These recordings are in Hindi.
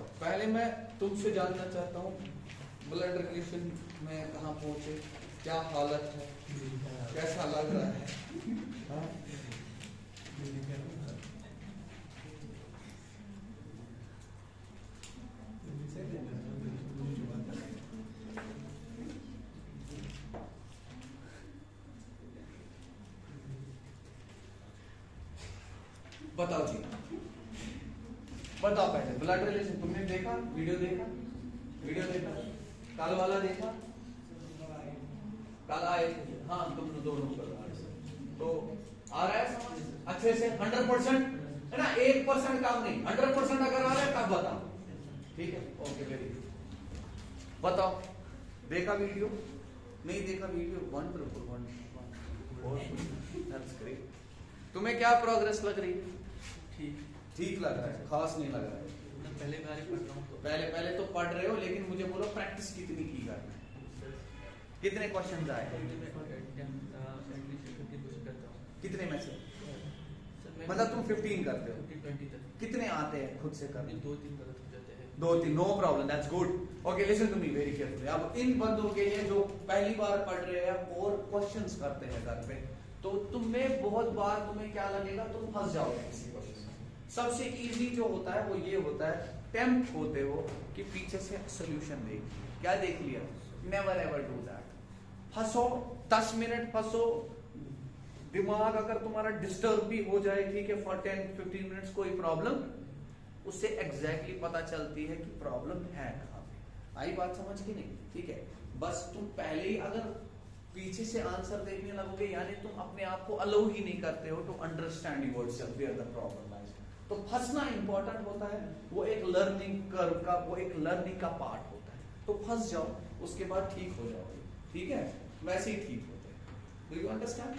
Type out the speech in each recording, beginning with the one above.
बताओ, पहले मैं तुमसे जानना चाहता हूँ ब्लड रिलेशन में कहाँ पहुंचे, क्या हालत है, कैसा लग रहा है? हाँ? बताओ जी, बताओ पहले ब्लड रिलेशन तुमने देखा, वीडियो देखा, कल वाला देखा, कल आए थे, हाँ तुम दोनों कर रहा है, तो आ रहा है समझ अच्छे से 100% है ना, 1% काम नहीं, 100% अगर आ रहा है तब बताओ, ठीक है? Okay very good. बताओ देखा वीडियो, नहीं देखा वीडियो, वंडरफुल दैट्स ग्रेट। तुम्हें क्या प्रोग्रेस लग रही है? ठीक लग रहा है, खास नहीं लग रहा है? पहले बार पढ़ रहा हूँ तो पहले तो पढ़ रहे हो, लेकिन मुझे बोलो प्रैक्टिस कितनी की करना है, कितने क्वेश्चंस आए? कितने में से? मतलब तुम 15 करते हो, 20 तक कितने आते हैं खुद से करने? 2-3 गलत हो जाते हैं। 2-3, no problem, that's good. Okay listen to me very carefully. अब इन बंदों के लिए जो पहली बार पढ़ रहे हैं और क्वेश्चंस करते हैं घर पे, तो तुम्हें बहुत बार तुम्हें क्या लगेगा, तुम फंस जाओगे किसी क्वेश्चन में। सबसे इजी जो होता है वो ये होता है, टेम्प्ट होते हो कि पीछे से सोल्यूशन देख, क्या देख लिया, नेवर एवर डू दैट। फंसो 10 मिनट फंसो, दिमाग अगर तुम्हारा डिस्टर्ब भी हो जाए, ठीक है, फॉर 10-15 मिनट्स कोई प्रॉब्लम, उससे एग्जैक्टली पता चलती है कि प्रॉब्लम है कहां पे। आई बात समझ की नहीं? ठीक है, बस तुम पहले ही अगर पीछे से आंसर देखने लगोगे, यानी तुम अपने आप को अलाउ ही नहीं करते हो to understand yourself where the problem lies. तो फंसना इंपॉर्टेंट होता है, वो एक लर्निंग कर्व का, वो एक लर्निंग का पार्ट होता है। तो फंस जाओ, उसके बाद ठीक हो जाओगे, ठीक है? वैसे ही ठीक होते हैं। Do you understand?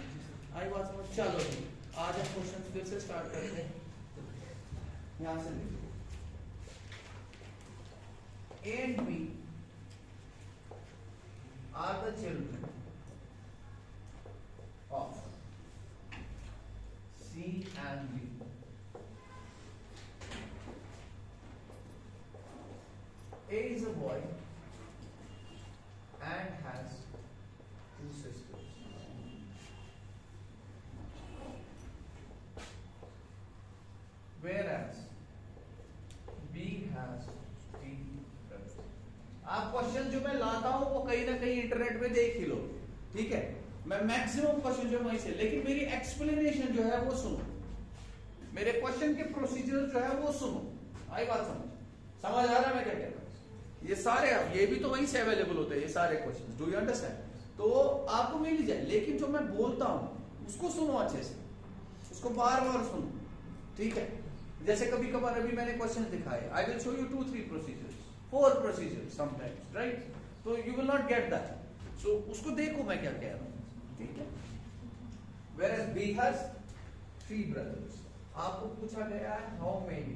आई बात समझ? चलो जी, आज हम क्वेश्चन फिर से स्टार्ट करते हैं। यहां से देखो, A and B are the children of C and D. A is a boy and has 2 sisters. Whereas B has 3 brothers. आप क्वेश्चन जो मैं लाता हूं वो कहीं ना कहीं इंटरनेट पे देख ही लो, ठीक है? मैं मैक्सिमम क्वेश्चन जो वहीं से, लेकिन मेरी एक्सप्लेनेशन जो है वो सुनो, मेरे क्वेश्चन के प्रोसीजर जो है वो सुनो। आई बात समझ? समझ आ रहा है मैं क्या कह रहा हूं? ये सारे, ये भी तो वहीं से अवेलेबल होते हैं ये सारे क्वेश्चन। Do you understand? तो आपको मिल ही जाए, लेकिन जो मैं बोलता हूं उसको सुनो अच्छे से, उसको बार बार सुनो, ठीक है? जैसे कभी कभार अभी मैंने क्वेश्चन दिखाए, I will show you 2-3 procedures, 4 procedures sometimes, right? तो you will not get that, so उसको देखो मैं क्या कह रहा हूं, ठीक है? Whereas B has 3 brothers. आपको पूछा गया है how many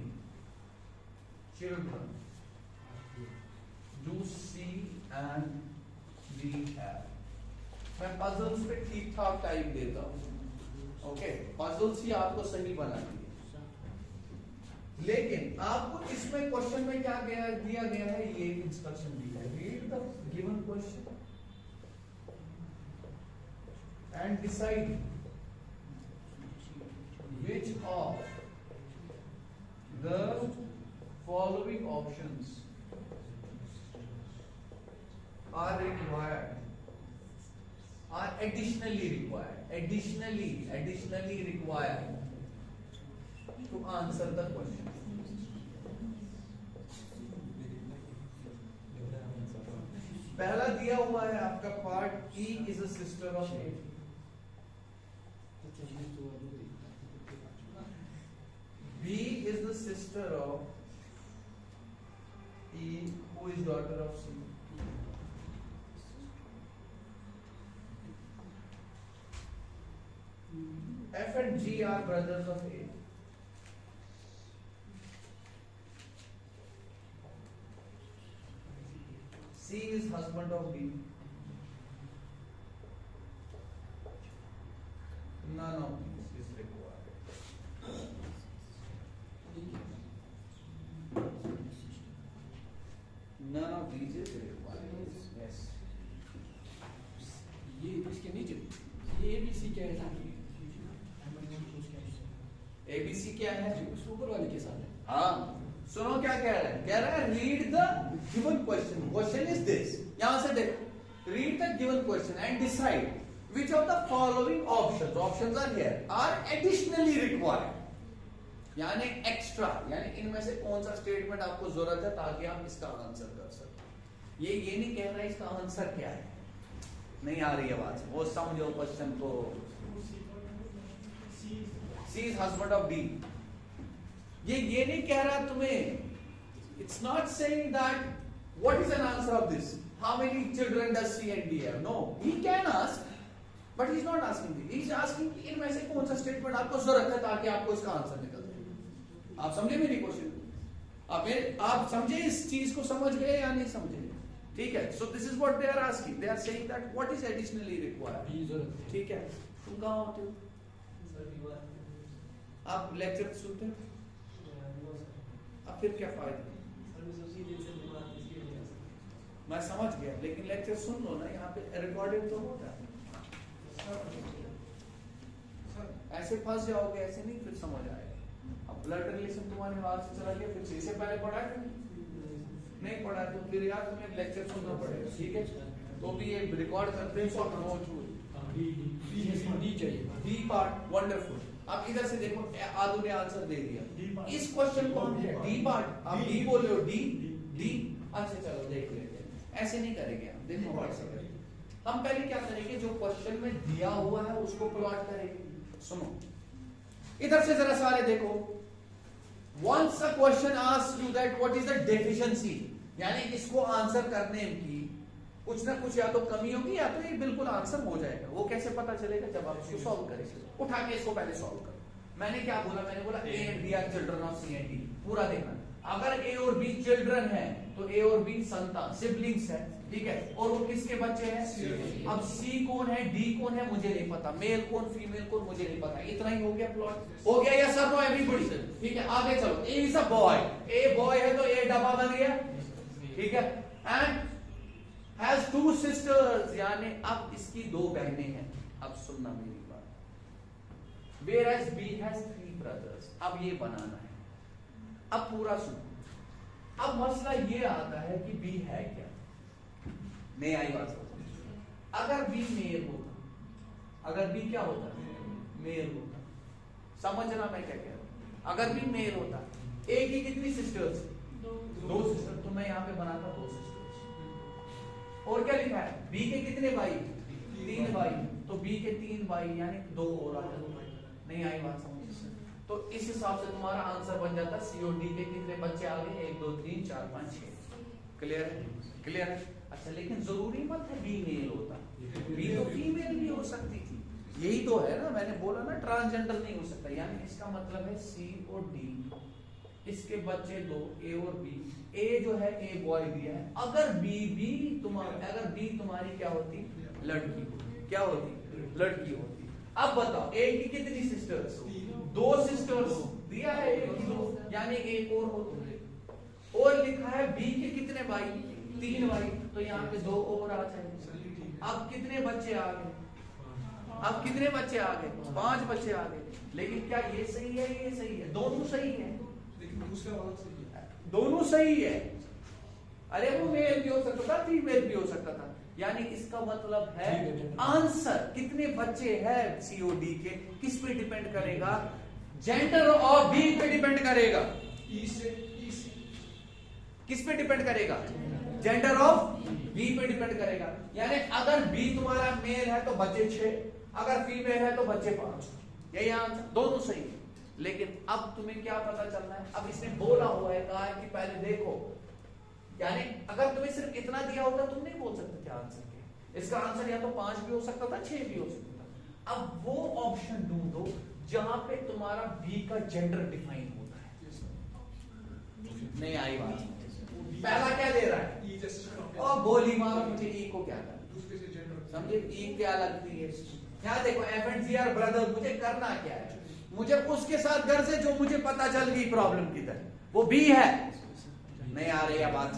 children do C and D have? मैं पजल्स पे ठीक ठाक टाइप देता हूं, ओके? पजल्स ही आपको सही बनाती है, लेकिन आपको इसमें क्वेश्चन में क्या दिया गया है, ये इंस्ट्रक्शन दिया है, read the given question and decide which of the following options are required, are additionally required to answer the question. पहला दिया हुआ है आपका part, E is a sister of A. B is the sister of E, who is daughter of C. F and G are brothers of A. C is husband of D. None of these is required. none of these is required. Yes. ये इसके नीचे ये ABC क्या है? ABC क्या है? उस ऊपर वाले के साथ है। हाँ, सुनो क्या कह रहा है? कह रहा है read the given question. Question is this. यहां से देखो. Read the given question and decide which of the following options are here are additionally required. यानी एक्स्ट्रा, यानी इनमें से कौन सा स्टेटमेंट आपको जरूरत है ताकि आप इसका आंसर कर सकें। ये नहीं कह रहा है इसका आंसर क्या है, नहीं आ रही है बात, वो समझो क्वेश्चन को। C is husband of D, ये नहीं कह रहा तुम्हें, it's not saying that what is an answer of this, how many children does C and D have, no, he can ask but he is not asking this, he is asking इनमें से कौन सा स्टेटमेंट आपको जरूरत है ताकि आपको इसका आंसर निकल जाए। आप समझे मेरी क्वेश्चन, आप समझे इस चीज को, समझ गए या नहीं समझे? ठीक है, so this is what they are asking, they are saying that what is additionally required. ठीक है, तुम कहाँ होते हो? आप लेक्चर सुनते हो? अब फिर क्या फायदा? मैं समझ गया, लेकिन लेक्चर सुन लो ना, यहाँ पे रिकॉर्डेड तो होता है। ऐसे फंस जाओगे, ऐसे नहीं फिर समझ आएगा। अब ब्लड रिलेशन तुम्हारे हाथ से चला गया, फिर इससे पहले पढ़ा है नहीं पढ़ा, तो फिर यार तुम्हें लेक्चर सुनना पड़ेगा। ठीक है, तो भी ये रिकॉर्ड करते हैं फॉर नो झूठ। D part wonderful. अब इधर से देखो, आदू ने आंसर दे दिया इस क्वेश्चन को, हम डी पार्ट, आप डी बोल रहे हो, डी। अच्छा चलो देख लेते हैं, ऐसे नहीं करेंगे हम, देखो ऐसे करेंगे। हम पहले क्या करेंगे, जो क्वेश्चन में दिया हुआ है उसको प्लॉट करेंगे। सुनो इधर से जरा सारे देखो, once a question asks you that what is the deficiency, यानी इसको आंसर करने की कुछ ना कुछ या तो कमी होगी या तो ये बिल्कुल आंसर हो जाएगा। वो कैसे पता चलेगा? जब आप इसको सॉल्व करेंगे। उठा के इसको पहले सॉल्व करो। मैंने क्या बोला? मैंने बोला A and B are children of C and D. पूरा देखना, अगर ए और बी चिल्ड्रन है तो ए और बी संतान सिबलिंग्स है, ठीक है, और वो किसके बच्चे हैं? अब सी कौन है, डी कौन है, मुझे नहीं पता, मेल कौन फीमेल कौन मुझे नहीं पता। इतना ही हो गया प्लॉट, हो गया या सर? नो एवरीबॉडी, ठीक है, आगे चलो। A is a boy, A boy है तो ए डब्बा बन गया, ठीक है, एंड हैज टू सिस्टर्स, यानी अब इसकी दो बहनें हैं। अब सुनना मेरी बात, whereas B has 3 brothers, अब ये बनाना है। अब पूरा सुनो, अब मसला ये आता है कि B है क्या? नहीं आई बात समझ? अगर B मेल होता, अगर B क्या होता? मेल होता। समझना मैं क्या कह रहा हूं? अगर B मेल होता, A की कितनी सिस्टर्स? 2 सिस्टर, तो मैं यहाँ पे बनाता 2 सिस्टर्स। और क्या लिखा है? B के कितने भाई? 3 भाई, तो B के 3 भाई यानी 2 और आ जाते। नहीं आई बात समझ? तो इस हिसाब से तुम्हारा आंसर बन जाता सी और डी के कितने बच्चे आ गए? 1 2 3 4 5 6। क्लियर है? क्लियर है? अच्छा, लेकिन जरूरी मत है बी मेल होता, बी तो फीमेल भी हो सकती थी। यही तो है ना, मैंने बोला ना ट्रांसजेंडर नहीं हो सकता। यानी इसका मतलब है सी और डी, इसके बच्चे 2 ए और बी। ए जो है ए बॉय दिया है, अगर बी तुम्हारी क्या होती? लड़की होती। क्या होती? लड़की होती। अब बताओ ए की कितनी सिस्टर्स? 2 सिस्टर्स दिया है, ए की 2, यानी एक और होती। और लिखा है बी के कितने भाई? 3 भाई, तो यहाँ पे 2 और आ जाएंगे। अब कितने बच्चे आ गए? अब कितने बच्चे आ गए? 5 बच्चे आ गए। लेकिन क्या ये सही है, ये सही है? दोनों सही है, लेकिन दूसरा वाला सही है। दोनों सही है। अरे वो मेल भी हो सकता था, फीमेल भी हो सकता था। यानी इसका मतलब है आंसर कितने बच्चे हैं सीओडी के किस पे डिपेंड करेगा? जेंडर ऑफ बी पे डिपेंड करेगा। किस पे डिपेंड करेगा? जेंडर ऑफ बी पे डिपेंड करेगा। यानी अगर बी तुम्हारा मेल है तो बच्चे 6, अगर फीमेल है तो बच्चे 5। यही आंसर, दोनों सही है। लेकिन अब तुम्हें क्या पता चलना है? अब इसने बोला हुआ है, कहा है कि पहले देखो, यानी अगर तुम्हें सिर्फ इतना दिया होता तुम नहीं बोल सकते थे आंसर के। इसका आंसर या तो 5 भी हो सकता था, 6 भी हो सकता था। अब वो ऑप्शन ढूंढो जहां पे तुम्हारा बी का जेंडर डिफाइन होता है। नहीं आई बात? पहला क्या दे रहा है? और गोली मारो मुझे, ई को क्या करना? समझे? ई क्या लगती है? यहाँ देखो, F and C are brother, मुझे करना क्या है? मुझे उसके साथ घर से जो मुझे पता चल गई प्रॉब्लम किधर, वो बी है। नहीं आ रही है बात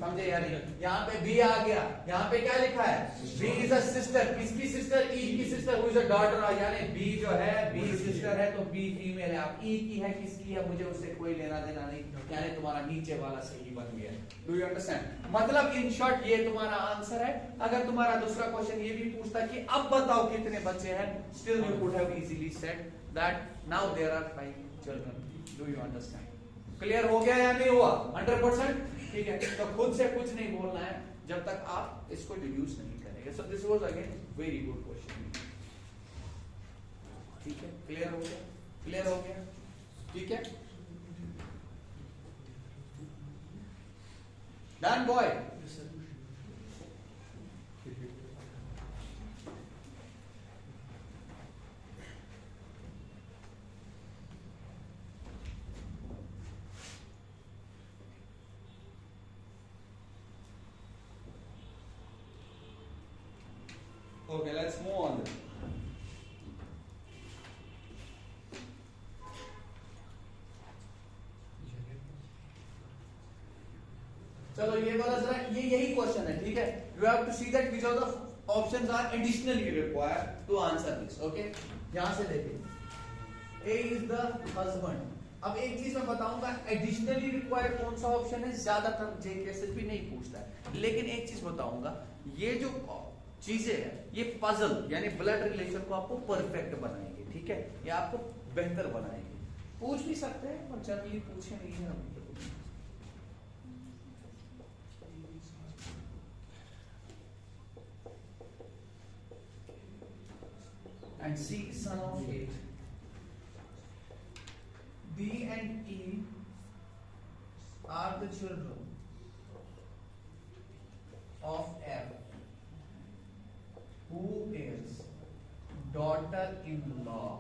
समझे या नहीं? यहाँ पे बी आ गया, यहाँ पे क्या लिखा है? बी इज अ सिस्टर, किसकी सिस्टर? ई की sister, who is a daughter, यानी बी जो है बी सिस्टर है तो बी फीमेल है। आप ई की है किसकी है मुझे उससे कोई लेना देना नहीं, यानी तुम्हारा नीचे वाला सही बन गया। Do you understand? मतलब इन शॉर्ट ये तुम्हारा आंसर है। अगर तुम्हारा दूसरा क्वेश्चन ये भी पूछता कि अब बताओ कितने बच्चे हैं, still you could have easily said that now there are 5 children. Do you understand? Clear हो गया या नहीं हुआ? 100%? ठीक है, तो खुद से कुछ नहीं बोलना है जब तक आप इसको डिड्यूस नहीं करेंगे। So this was again very good question. ठीक है, क्लियर हो गया? क्लियर हो गया? ठीक है, done boy. Okay, let's move on. चलो ये वाला जरा यही क्वेश्चन है, ठीक है? You have to see that which of the options are additionally required to answer this. Okay? यहां से देखिए, A is the husband. अब एक चीज मैं बताऊंगा, एडिशनली रिक्वायर्ड कौन सा ऑप्शन है, ज्यादातर जेकेएसएसबी नहीं पूछता है, लेकिन एक चीज बताऊंगा, ये जो चीजें हैं ये पजल यानी ब्लड रिलेशन को आपको परफेक्ट बनाएंगे। ठीक है, ये आपको बेहतर बनाएंगे। पूछ भी सकते हैं पर जनरली पूछे नहीं है अभी तक। And C is son of 8. B and E are the children of F, who is daughter-in-law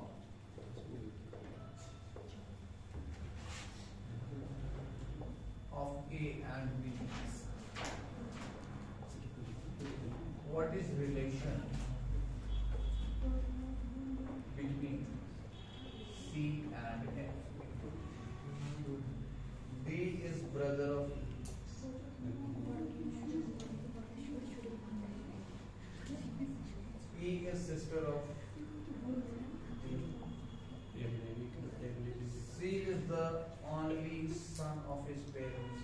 of A and B. What is relation between C and F? D is brother of E. E is sister of D. C is the only son of his parents.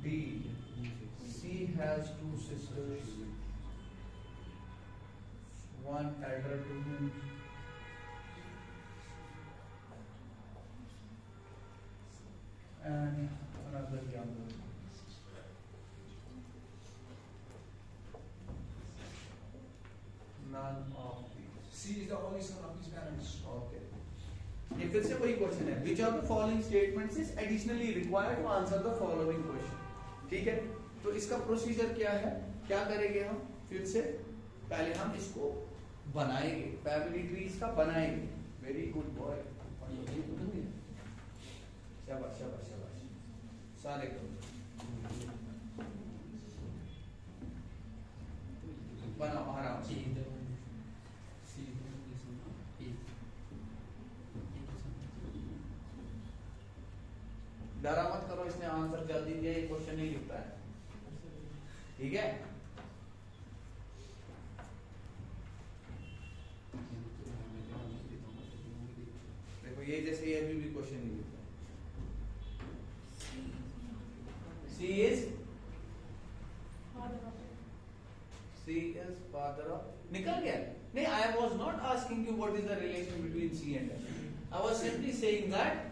D. C has 2 sisters, one elder to him and another younger. None of these. C is the only son of his parents. Okay. ये फिर से वही क्वेश्चन है, which of the following statements is additionally required to answer the following question. ठीक है, तो इसका प्रोसीजर क्या है, क्या करेंगे हम? फिर से पहले हम इसको बनाएंगे, फैमिली ट्री इसका बनाएंगे। वेरी गुड बॉय, शाबाश शाबाश शाबाश, सारे बनाओ आराम से। डरा मत करो, इसने आंसर जल्दी दिया, ये क्वेश्चन नहीं लिखता है। ठीक है, देखो ये जैसे ये अभी भी क्वेश्चन नहीं लिखता है। C is father of, निकल गया? नहीं, I was not asking you what is the relation between C and F. I was simply saying that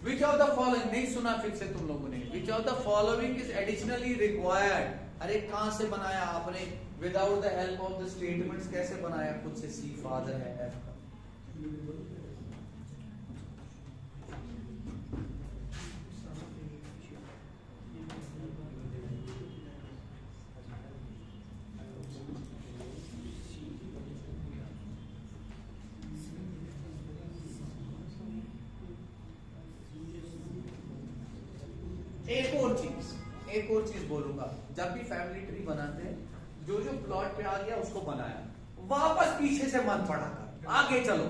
which of the following, नहीं सुना फिर से तुम लोगों ने, which of the following is additionally required। अरे कहां से बनाया आपने, without the help of the statements कैसे बनाया? खुद से C father है F का। एक और चीज बोलूंगा, जब भी फैमिली ट्री बनाते हैं, जो जो प्लॉट पे आ गया उसको बनाया, वापस पीछे से मन पड़ा कर आगे चलो।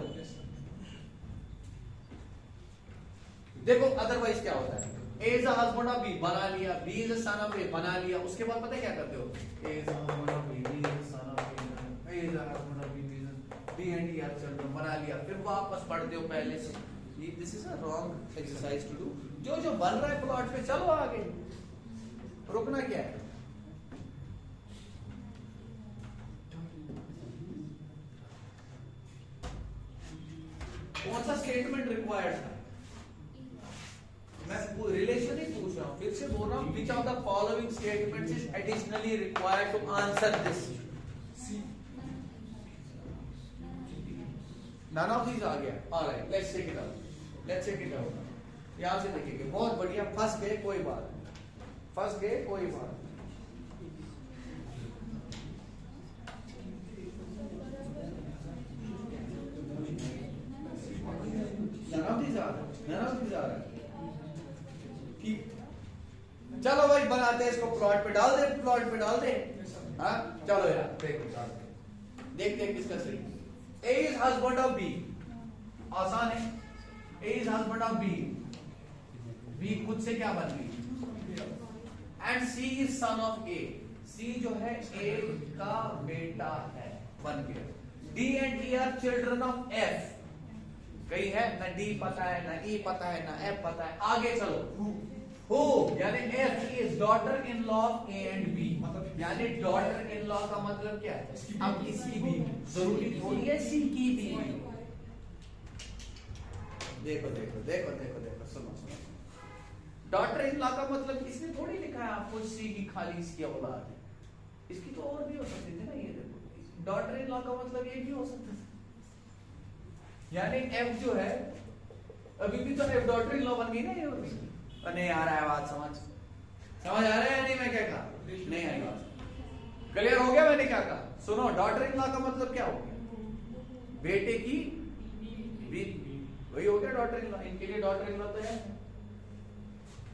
देखो अदरवाइज क्या होता है, A is a husband of B बना लिया, B is a son of A बना लिया, उसके बाद पता है क्या करते हो, A is a husband of B, B is a son of A is a husband of B, B and E are children बना लिया, फिर वापस पढ़ते हो पहले से। This is a wrong exercise to do. जो जो बन रहा है प्लॉट पे चलो आगे, रुकना क्या है। कौन सा स्टेटमेंट रिक्वायर्ड था, मैं रिलेशन ही पूछ रहा हूं, फिर से बोल रहा हूं, which of the following statements is additionally required to answer this. None of these आ गया। Alright, let's check it out, let's check it out. यहां से देखेंगे, बहुत बढ़िया, फंस गए कोई बात, फंस गए कोई बात। नन ऑफ दीज आ रहा है। चलो भाई बनाते हैं इसको, प्लॉट पे डाल दे, प्लॉट पे डाल दे। हाँ चलो यार देखो, देखते हैं किसका सही। A is husband of B, आसान है। A is husband of B, B खुद से क्या बन गई, and C is son of A, C जो है A का बेटा है, बन गया। D and E are children of F, कहीं है ना D पता है, ना E पता है, ना F पता है। आगे चलो, who यानी F is daughter in law of A and B, यानी daughter in law का मतलब क्या है, अब इसकी भी जरूरी थोड़ी है सी की भी। देखो देखो देखो देखो देखो, सुनो सुनो, डॉटर इन लॉ का मतलब इसने थोड़ी लिखा है आपको सी की खाली इसकी औलाद है, इसकी तो और भी हो सकती थी ना। ये देखो, डॉटर इन लॉ का मतलब ये भी हो सकता था, यानी एफ जो है अभी भी तो एफ डॉटर इन लॉ बन गई ना। ये नहीं आ रहा है बात, समझ आ रहा है या नहीं, मैं क्या कहा, नहीं आई बात, क्लियर हो गया मैंने क्या कहा। सुनो, डॉटर इन लॉ का मतलब क्या हो गया, बेटे की बीवी, वही हो गया डॉटर इन लॉ। इनके लिए डॉटर इन लॉ तो है।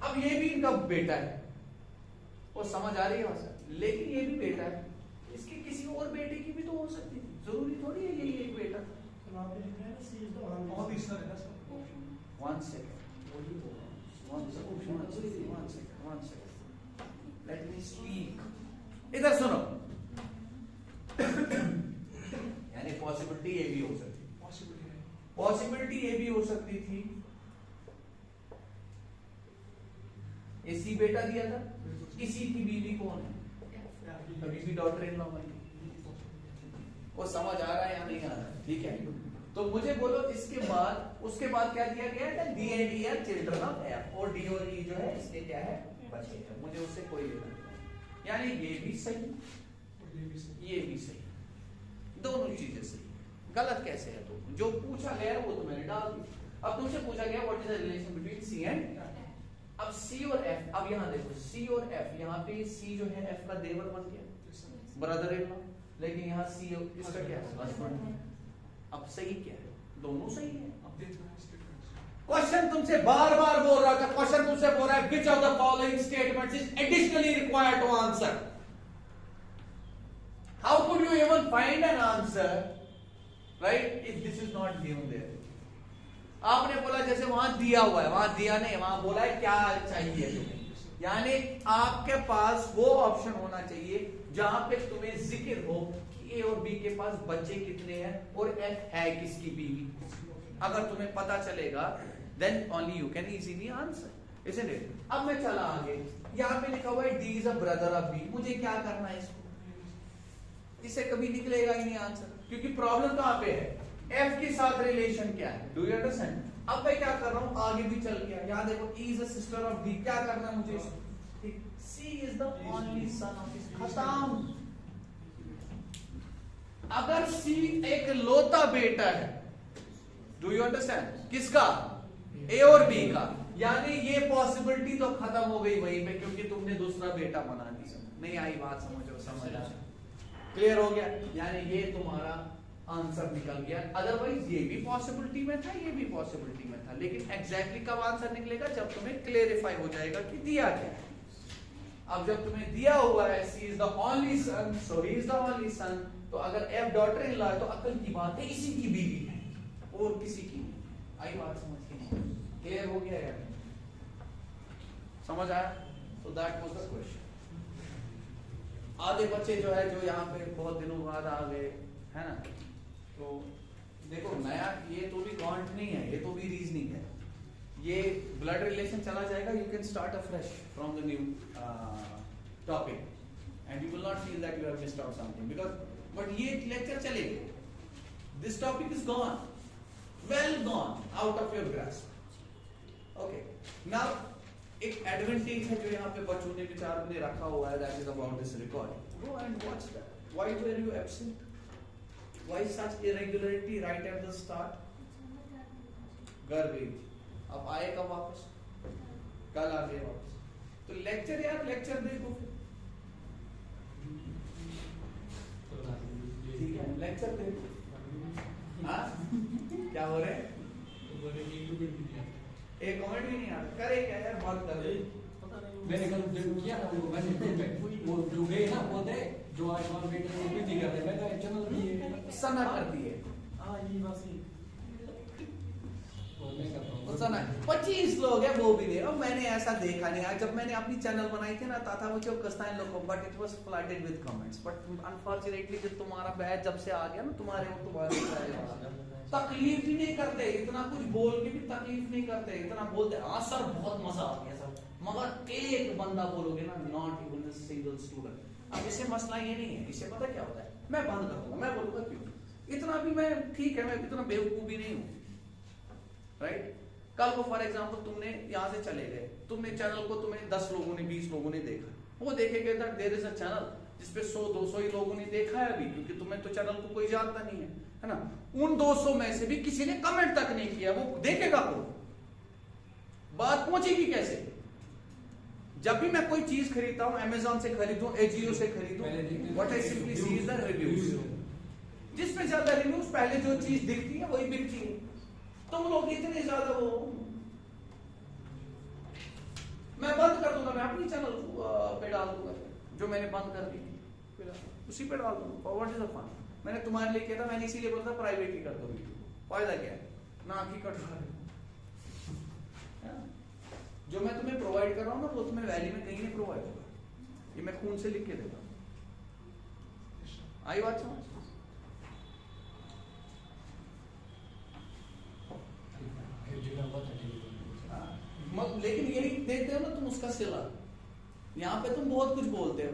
अब ये भी इनका बेटा है, वो समझ आ रही है भाषा, लेकिन ये भी बेटा है, इसके किसी और बेटे की भी तो हो सकती थी, जरूरी थोड़ी है यही एक बेटा। One second. Let me speak. इधर सुनो, यानी पॉसिबिलिटी ये भी हो सकती, पॉसिबिलिटी ये भी हो सकती थी, ये सी बेटा दिया था, इसी की बीवी कौन है, अभी भी डॉटर इन लॉ बनी। वो समझ आ रहा है या नहीं आ रहा है, ठीक है। तो मुझे बोलो इसके बाद, उसके बाद क्या दिया गया है, D and E R children of F, और डी और ई जो है इसके क्या है, बच्चे हैं, मुझे उससे कोई लेना नहीं, यानी ये भी सही, ये भी सही, दोनों चीजें सही। गलत कैसे है, तो जो पूछा गया वो तो मैंने डाल दी। अब तुमसे पूछा गया what is the relation between C and, अब सी और एफ, अब यहां देखो सी और एफ, यहाँ पे सी जो है एफ का देवर बन गया, ब्रदर इन लॉ, लेकिन यहाँ सी इसका क्या है, हस्बैंड। अब सही क्या है, दोनों सही है। क्वेश्चन तुमसे बार बार बोल रहा था, क्वेश्चन तुमसे बोल रहा है which of the following statements is additionally required to answer. How could you even find an answer, right, if this is not given there. आपने बोला जैसे वहां दिया हुआ है, वहां दिया नहीं, वहां बोला है क्या चाहिए तुम्हें, यानी आपके पास वो ऑप्शन होना चाहिए जहां पे तुम्हें जिक्र हो ए और बी के पास बच्चे कितने हैं और एफ है किसकी बीवी। अगर तुम्हें पता चलेगा then only you can easily answer, isn't it. अब मैं चला आगे, यहां पे लिखा हुआ है D is a brother of B, मुझे क्या करना है इसको, इससे कभी निकलेगा ही नहीं आंसर, क्योंकि प्रॉब्लम कहां पे है, एफ के साथ रिलेशन क्या है, डू यू अंडरस्टैंड। अब मैं क्या कर रहा हूं, आगे भी चल गया, यहां देखो E is a sister of B, क्या करना है मुझे, C is the only son of his, खत्म। अगर सी एक लौता बेटा है, डू यू अंडरस्टैंड, किसका, ए और बी का, यानी ये पॉसिबिलिटी तो खत्म हो गई वहीं पे, क्योंकि तुमने दूसरा बेटा बना दिया। नहीं आई बात, समझो, समझ आ, क्लियर हो गया, यानी ये तुम्हारा आंसर निकल गया। अदरवाइज ये भी पॉसिबिलिटी में था, ये भी पॉसिबिलिटी में था, लेकिन एग्जैक्टली कब आंसर निकलेगा, जब तुम्हें क्लेरिफाई हो जाएगा कि दिया क्या है। अब जब तुम्हें दिया हुआ है C is the only son, so he is the only son, तो अगर एफ डॉटर इन लॉ है तो अकल की बात है, इसी की बीवी है और किसी की। आई बात समझ के, क्लियर हो गया यार। बच्चे जो है जो यहाँ पे बहुत दिनों बाद आ गए है ना, तो देखो नया ये तो भी कॉन्ट नहीं है, ये तो भी रीजनिंग है, ये ब्लड रिलेशन चला जाएगा, you can start afresh from the new topic and you will not feel that you have missed out something because but ये लेक्चर चलेगा, this topic is gone, well gone out of your grasp. Okay, now एक एडवांटेज है जो यहाँ पे बच्चों ने विचार में रखा हुआ है, that is about this record, go and watch that, why were you absent, why such irregularity right at the start, घर गई, अब आए कब वापस, कल आ गए वापस, तो लेक्चर यार लेक्चर देखो फिर, ठीक है लेक्चर देखो, हाँ क्या हो रहे हैं, एक कमेंट भी नहीं आ रहा, करे क्या यार, बहुत कर रहे, मैंने कल जो किया ना वो मैंने वो जो गए ना वो थे जो आज वहाँ बैठे वो भी कर रहे, मैंने चैनल भी सना कर दिए, हाँ ये बस ही वो मैं करता हूँ सना 25 लोग हैं वो भी नहीं, और मैंने ऐसा देखा नहीं, आज जब मैंने अपनी चैनल बनाई थी ना था वो जो कस्तान लोगों, but it was flooded with comments, but unfortunately जब तुम्हारा बैच जब से आ गया ना तुम्हारे वो तुम्हारे तकलीफ ही नहीं करते, इतना कुछ बोल के भी तकलीफ नहीं करते, इतना बोलते हाँ सर बहुत मजा आ गया सर, मगर एक बंदा बोलोगे ना, not even a single student. अब इससे मसला ये नहीं है, इससे पता क्या होता है, मैं बंद कर दूंगा, मैं बोलूंगा क्यों, इतना भी मैं ठीक है, मैं इतना बेवकूफ भी नहीं हूँ, राइट। कल को फॉर एग्जाम्पल तुमने यहाँ से चले गए, तुमने चैनल को तुम्हें 10 लोगों ने 20 लोगों ने देखा, वो देखेंगे that there is a channel जिसपे 100-200 ही लोगों ने देखा है अभी, क्योंकि तुम्हें तो चैनल को कोई जानता नहीं है ना, उन 200 में से भी किसी ने कमेंट तक नहीं किया, वो देखेगा कौन, बात पहुंचेगी कैसे। जब भी मैं कोई चीज खरीदता हूं, अमेजोन से खरीदूं, एजियो से खरीदूं, what I simply see is the reviews, जिसमें ज्यादा रिव्यूज पहले जो चीज दिखती है वही बिकती है, तुम लोग इतने ज्यादा वो, मैं बंद कर दूंगा, मैं अपनी चैनल पे डाल दूंगा जो मैंने बंद कर दी थी, फिर उसी पे डाल दूंगा, व्हाट इज द फन, मैंने तुम्हारे लिए किया था, मैंने इसीलिए बोला था प्राइवेट ही कर दो वीडियो, फायदा क्या है, ना की कटवा जो मैं तुम्हें प्रोवाइड कर रहा हूँ ना वो तुम्हें वैली में कहीं नहीं प्रोवाइड होगा, ये मैं खून से लिख के देता हूँ, आई बात समझ। लेकिन यही देते हो ना तुम उसका सिला, यहाँ पे तुम बहुत कुछ बोलते हो,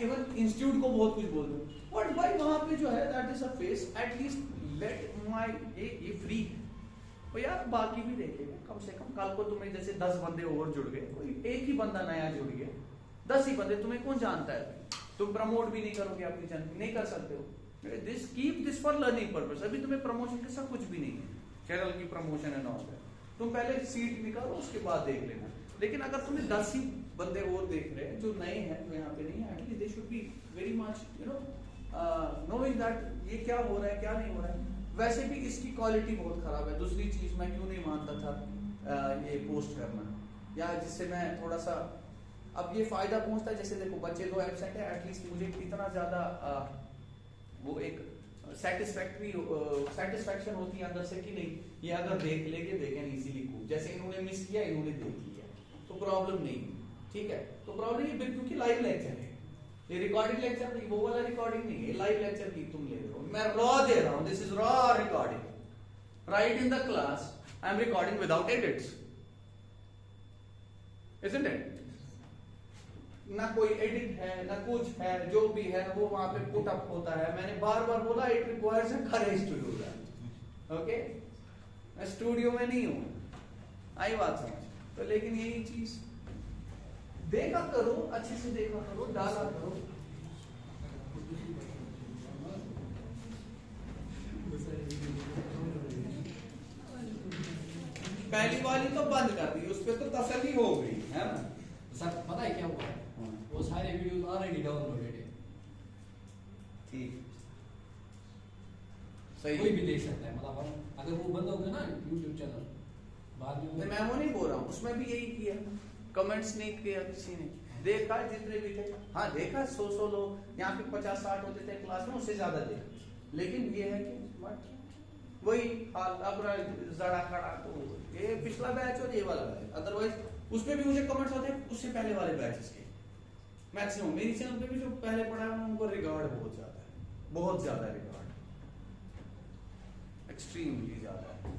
इवन इंस्टीट्यूट को बहुत कुछ बोलते हो, बट भाई वहां पे जो है that is a face, at least let my ये फ्री तो यार बाकी भी देखेगा, कम से कम कल को तुम्हें जैसे 10 बंदे और जुड़ गए, कोई एक ही बंदा नया जुड़ गया, 10 ही बंदे, तुम्हें कौन जानता है, तुम प्रमोट भी नहीं करोगे अपनी चैनल, नहीं कर सकते हो, this keep this for learning purpose, अभी तुम्हें प्रमोशन के साथ कुछ भी नहीं है, चैनल की प्रमोशन एंड ऑल, तुम पहले सीट निकालो उसके बाद देख लेना। लेकिन अगर तुम्हें 10 ही बंदे और देख रहे हैं जो नए हैं, जो यहाँ पे नहीं है, at least they should be very much you know knowing that ये क्या हो रहा है क्या नहीं हो रहा है। वैसे भी इसकी क्वालिटी बहुत खराब है, दूसरी चीज मैं क्यों नहीं मानता था ये पोस्ट करना, या जिससे मैं थोड़ा सा, अब ये फायदा पहुंचता है, जैसे देखो बच्चे 2 एब्सेंट है, एटलीस्ट मुझे इतना ज्यादा वो एक सेटिस्फैक्शन होती है अंदर से कि नहीं ये अगर देख लेंगे दे कैन इजीली कूप, जैसे इन्होंने मिस किया इन्होंने देख लिया तो प्रॉब्लम नहीं, ठीक है, तो प्रॉब्लम ये क्योंकि लाइव लेक्चर है, ये रिकॉर्डिंग लेक्चर नहीं, वो वाला रिकॉर्डिंग नहीं है, लाइव लेक्चर की तुम ले रहे हो, मैं रॉ दे रहा हूं, this is raw recording, right in the class I am recording without edits, isn't it, ना कोई एडिट है ना कुछ है, जो भी है वो वहां पे पुट अप होता है, मैंने बार बार बोला it requires a courage to do that, okay, मैं स्टूडियो में नहीं हूं, आई बात समझ, तो लेकिन यही चीज देखा करो, अच्छे से देखा करो, डाला करो, पहली वाली तो बंद कर दी, उस पर तो तसल्ली हो गई है ना। सर पता है क्या हुआ, वो सारे वीडियो ऑलरेडी डाउनलोडेड है, ठीक सही, कोई भी देख सकता है, मतलब अगर वो बंद हो गया ना यूट्यूब चैनल बाद में, मैं वो नहीं बोल रहा हूँ, उसमें भी यही किया, कमेंट्स नहीं किया किसी ने, देखा जितने भी थे, हाँ देखा 100 लोग, यहाँ पे 50-60 होते थे क्लास में, उससे ज्यादा देखा, लेकिन ये है कि वही हाल, अब जड़ा खड़ा, तो ये पिछला बैच और ये वाला बैच, अदरवाइज उसमें भी मुझे कमेंट्स आते हैं उससे पहले वाले बैचेस के, मैक्सिमम मेरी चैनल पे भी जो पहले पढ़ा है उनको रिगार्ड बहुत ज्यादा रिगार्ड, एक्सट्रीमली ज्यादा है।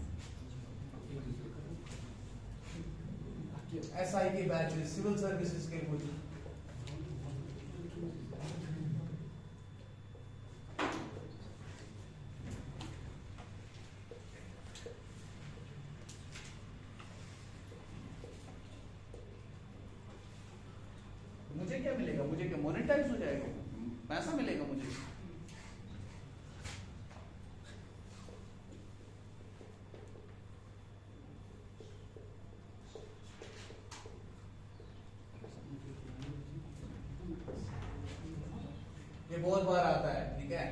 SI के बैचेस, सिविल सर्विसेज के कुछ मुझे क्या मिलेगा, मुझे क्या मोनेटाइज हो जाएगा, पैसा मिलेगा मुझे। ये बहुत बार आता है, ठीक है।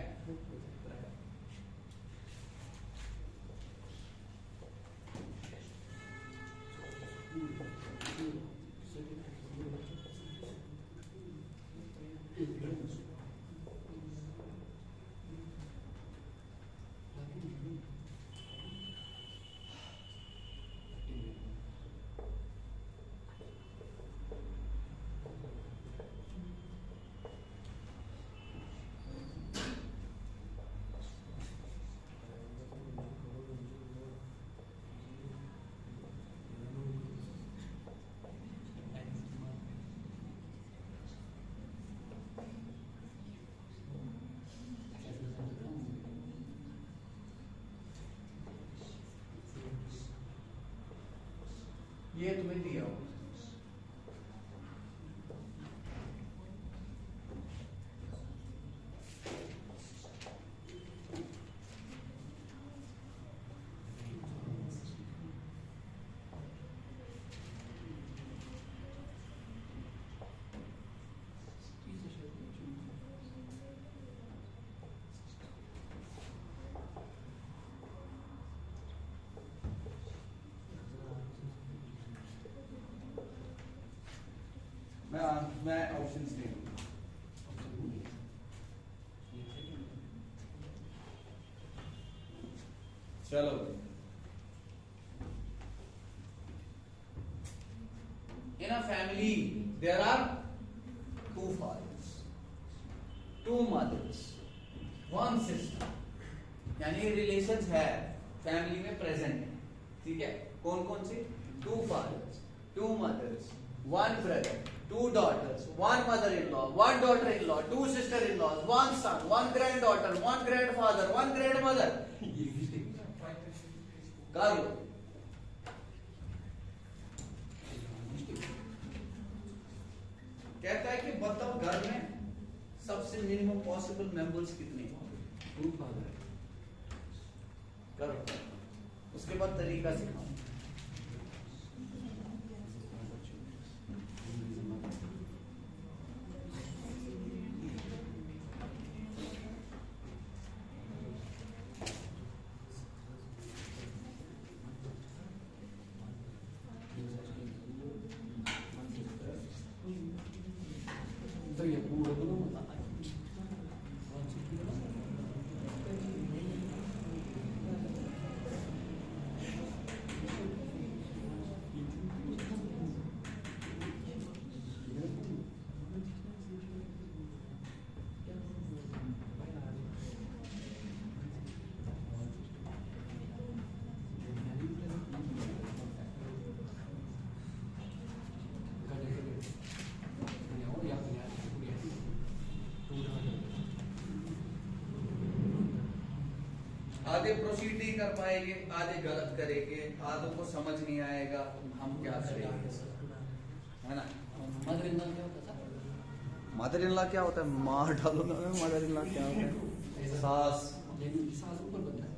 ये तुम्हें दिया हो, मैं ऑप्शंस दे दूंगा। चलो, in a family there are 2 fathers, 2 mothers, 1 sister, यानी रिलेशंस है फैमिली में प्रेजेंट है, ठीक है। कौन कौन से? 2 fathers, 2 mothers, 1 brother, 2 daughters, 1 mother-in-law, 1 daughter-in-law, 2 sister-in-laws, 1 son, 1 granddaughter, 1 grandfather, 1 grandmother। कर लो। कहता है कि बताओ घर में सबसे मिनिमम पॉसिबल मेंबर्स कितने हैं? 2 फादर। करो, उसके बाद तरीका सिखाओ। तो ये पूरा तो आधे प्रोसीड नहीं कर पाएंगे, आधे गलत करेंगे, आधों को समझ नहीं आएगा, हम क्या करेंगे, है ना। मदर इन लॉ क्या होता था? मदर इन लॉ क्या होता है? मार डालो ना। मदर इन लॉ क्या होता है? सास। सास ऊपर बनता है।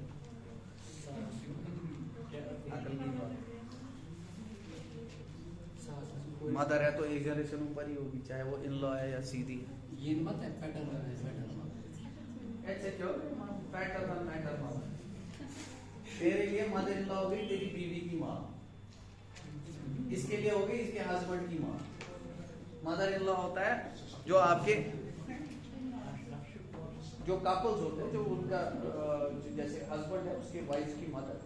मदर है तो एक जनरेशन ऊपर ही होगी, चाहे वो इन लॉ है या सीधी है। ये मत है पैटर्न है, पैटर्न। ऐसे क्यों? पैटर्न मैटर माँ। तेरे लिए मदर इन लॉ हो गई तेरी बीवी की माँ, इसके लिए हो गई इसके हस्बैंड की माँ। मदर इन लॉ होता है जो आपके जो कपल्स होते हैं, जो उनका जैसे हस्बैंड है उसके वाइफ की मदर,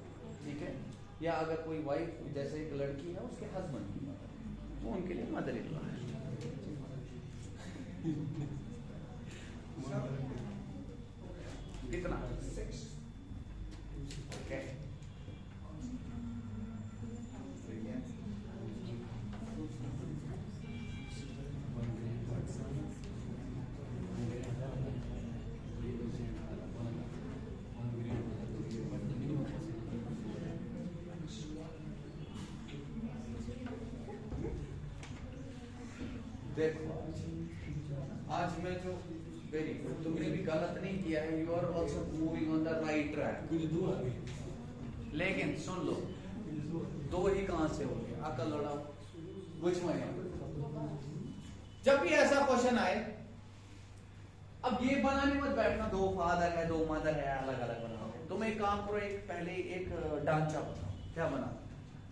ठीक है, या अगर कोई वाइफ जैसे एक लड़की है उसके हस्बैंड की मदर, वो उनके लिए मदर इन लॉ है। कितना? 6. ओके देखो आज मैं जो वेरी गुड, तुमने भी गलत नहीं किया है, you are also moving on the right track. लेकिन सुन लो, दो ही कहां से हो गए? अकल लड़ाओ, कुछ में जब भी ऐसा क्वेश्चन आए, अब ये बनाने मत बैठना दो फादर है दो मदर है, अलग अलग बनाओ। तुम एक काम करो, एक पहले एक ढांचा बनाओ। क्या बना?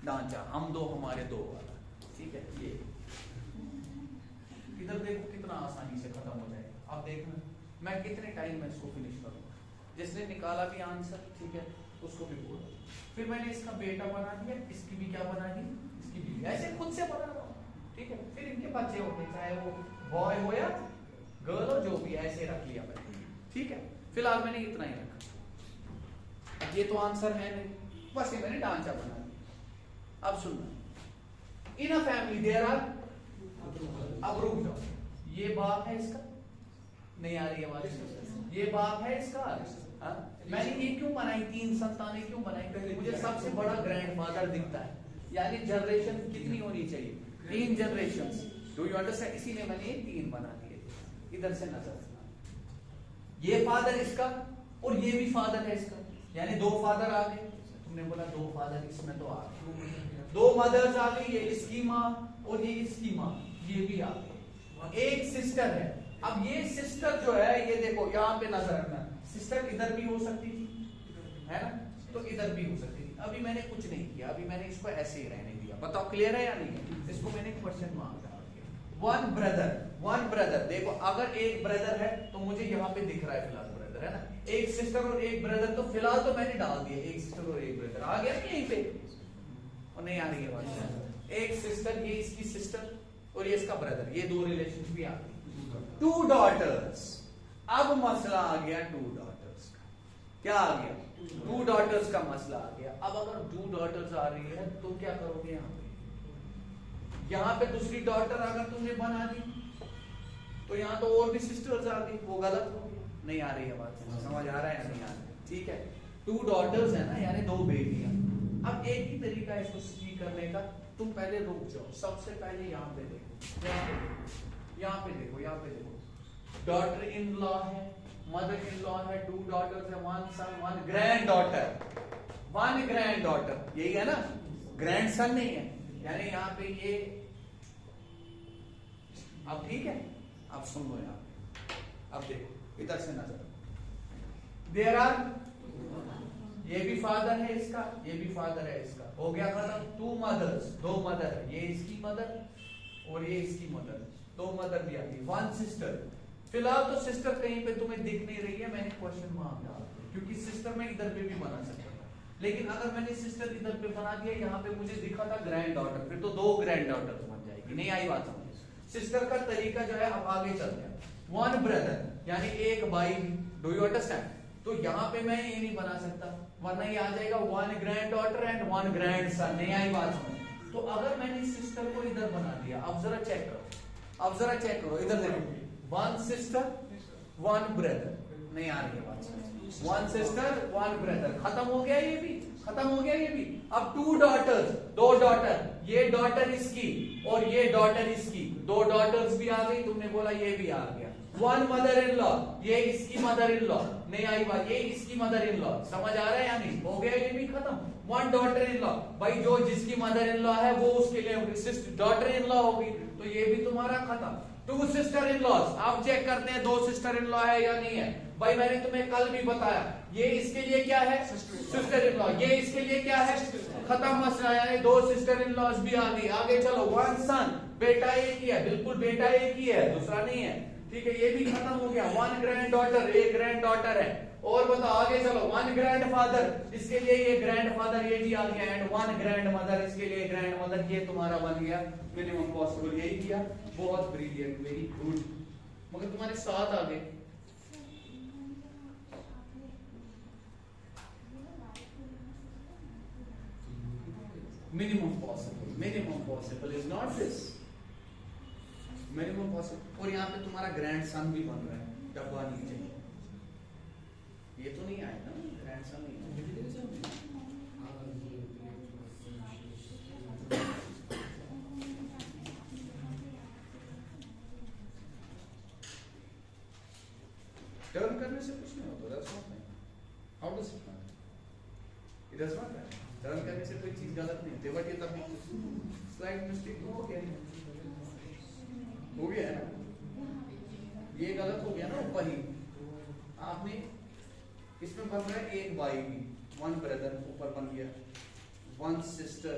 ढांचा, हम दो हमारे दो वाला, ठीक है? ये इधर देखो कितना आसानी से खत्म हो जाएगा। अब देखना मैं कितने टाइम में इसको फिनिश करूंगा। जिसने निकाला भी आंसर, ठीक है, उसको भी बोलो। फिर मैंने इसका बेटा बना दिया, इसकी भी क्या बना दी, इसकी भी, ऐसे खुद से बना रहा हूं, ठीक है? फिर इनके बच्चे होंगे, चाहे वो बॉय हो या गर्ल हो, जो भी, ऐसे रख लिया मैंने, ठीक है? फिलहाल मैंने इतना ही रखा। ये तो आंसर है नहीं, बस ये मैंने ढांचा बना दिया। अब सुनना, इन अ फैमिली देयर आर, अब रुक जाओ, ये बाप है इसका, नहीं आ रही है बात, ये बाप है इसका। हाँ? मैंने ये क्यों बनाई, 3 संतानें क्यों बनाई? क्योंकि मुझे सबसे बड़ा ग्रैंडफादर दिखता है, यानी जनरेशन कितनी होनी चाहिए? 3 जनरेशंस। Do you understand? इसीलिए मैंने 3 बना दिए। इधर से नजर, ये फादर इसका और ये भी फादर है इसका, यानी 2 फादर आ गए। तुमने बोला 2 फादर, इसमें तो आ गए 2 मदर्स आ गई, ये इसकी माँ और ये इसकी माँ, ये भी आ गई। एक सिस्टर है। अब ये सिस्टर जो है, ये देखो यहाँ पे नजर रखना, सिस्टर इधर भी हो सकती थी, है ना? तो इधर भी हो सकती थी। अभी मैंने कुछ नहीं किया, अभी मैंने इसको ऐसे ही रहने दिया। बताओ क्लियर है या नहीं? इसको मैंने क्वेश्चन मार्क डाल दिया। वन ब्रदर, देखो अगर एक ब्रदर है तो मुझे यहाँ पे दिख रहा है फिलहाल ब्रदर, है ना? एक सिस्टर और एक ब्रदर, तो फिलहाल तो मैंने डाल दिया एक सिस्टर और एक ब्रदर। आ गया ना यहीं पे? और नहीं आ रही है बात? एक सिस्टर, ये इसकी सिस्टर और ये इसका ब्रदर, ये 2 रिलेशन भी आ गए। 2 daughters, अब मसला आ गया 2 daughters का। क्या आ गया? 2 daughters का मसला आ गया। अब अगर 2 daughters आ रही है तो क्या करोगे? यहाँ पे दूसरी डॉटर अगर तुमने बना दी तो यहाँ तो और भी सिस्टर्स आ गई, वो गलत हो गया। नहीं आ रही है बात? समझ आ रहा है या नहीं आ रहा है? ठीक है, 2 daughters है ना, यानी 2 बेटियां। अब एक ही तरीका है इसको सी करने का, तुम पहले रुक जाओ। सबसे पहले यहाँ पे देखो, यहाँ पे देखो, यहाँ पे देखो। डॉटर इन लॉ है, मदर इन लॉ है, 2 daughters है, 1 son, 1 granddaughter, 1 granddaughter, यही है ना? ग्रैंड सन नहीं है, यानी यहाँ पे ये। अब ठीक है, अब सुन लो यहाँ पे। अब देखो इधर से नजर, देयर आर, ये भी फादर है इसका, ये भी फादर है इसका, हो गया खत्म। 2 mothers, 2 मदर है, ये इसकी मदर और ये इसकी मदर, 2 मदर भी आ गई। 1 sister, फिलहाल तो सिस्टर कहीं पे तुम्हें दिख नहीं रही है, मैंने क्वेश्चन मार्क डाल दिया, क्योंकि सिस्टर मैं इधर पे भी बना सकता था। लेकिन अगर मैंने सिस्टर इधर पे बना दिया, यहाँ पे मुझे दिखा था ग्रैंड डॉटर, फिर तो 2 ग्रैंड डॉटर बन जाएगी। नहीं आई बात समझ? सिस्टर का तरीका जो है, अब आगे चलते हैं। 1 brother, यानी एक भाई। Do you understand? तो यहाँ पे मैं ये नहीं बना सकता, वरना ये आ जाएगा 1 granddaughter एंड 1 grandson। नहीं आई बात समझ? तो अगर मैंने सिस्टर को इधर बना दिया, अब जरा चेक करो, अब जरा चेक करो, इधर देखो, 1 sister 1 brother, नहीं आ रही है बात समझ? 1 sister 1 brother, खत्म हो गया ये भी, खत्म हो गया ये भी। अब 2 daughters, 2 daughter, ये डॉटर इसकी और ये डॉटर इसकी, 2 daughters भी आ गई। तुमने बोला ये भी आ गया। 1 mother in law, ये इसकी मदर इन लॉ, नहीं आई बात, ये इसकी मदर इन लॉ। समझ आ रहा है या नहीं? हो गया ये भी खत्म। 1 daughter in law, भाई जो जिसकी मदर इन लॉ है वो उसके लिए डॉटर इन लॉ होगी, तो ये भी तुम्हारा खत्म। 2 sister in laws, आप चेक करते हैं 2 sister in law है या नहीं है। भाई मैंने तुम्हें कल भी बताया, ये इसके लिए क्या है? Sister in law. ये इसके लिए क्या है? खत्म मसला, यानी 2 sister in laws भी आ गई। आगे चलो, 1 son, बेटा एक ही है, बिल्कुल बेटा एक ही है, दूसरा नहीं है, ठीक है? ये भी खत्म हो गया। 1 granddaughter, एक ग्रैंड डॉटर है। और बताओ आगे चलो, 1 grandfather, इसके लिए ये ग्रैंडफादर ये भी आ गया, एंड 1 grandmother, इसके लिए ग्रैंडमदर, ये तुम्हारा बन गया मिनिमम पॉसिबल। यही किया, बहुत ब्रिलियंट, वेरी गुड। मगर तुम्हारे साथ आ गए। Minimum possible is not this minimum possible. और यहाँ पे तुम्हारा ग्रैंड सन भी बन रहा है, डब्बा नीचे, ये तो नहीं आएगा ना, ग्रैंड सन नहीं आएगा। टर्न करने से कुछ नहीं होता, दैट्स नॉट नहीं। How does it not, it does not happen. Turn करने से कोई चीज गलत नहीं होती, बट ये तभी स्लाइड मिस्टेक तो हो गया है ना, ये गलत हो गया ना ऊपर ही। आपने इसमें बन रहा है एक भाई भी, वन ब्रदर ऊपर बन गया, वन सिस्टर,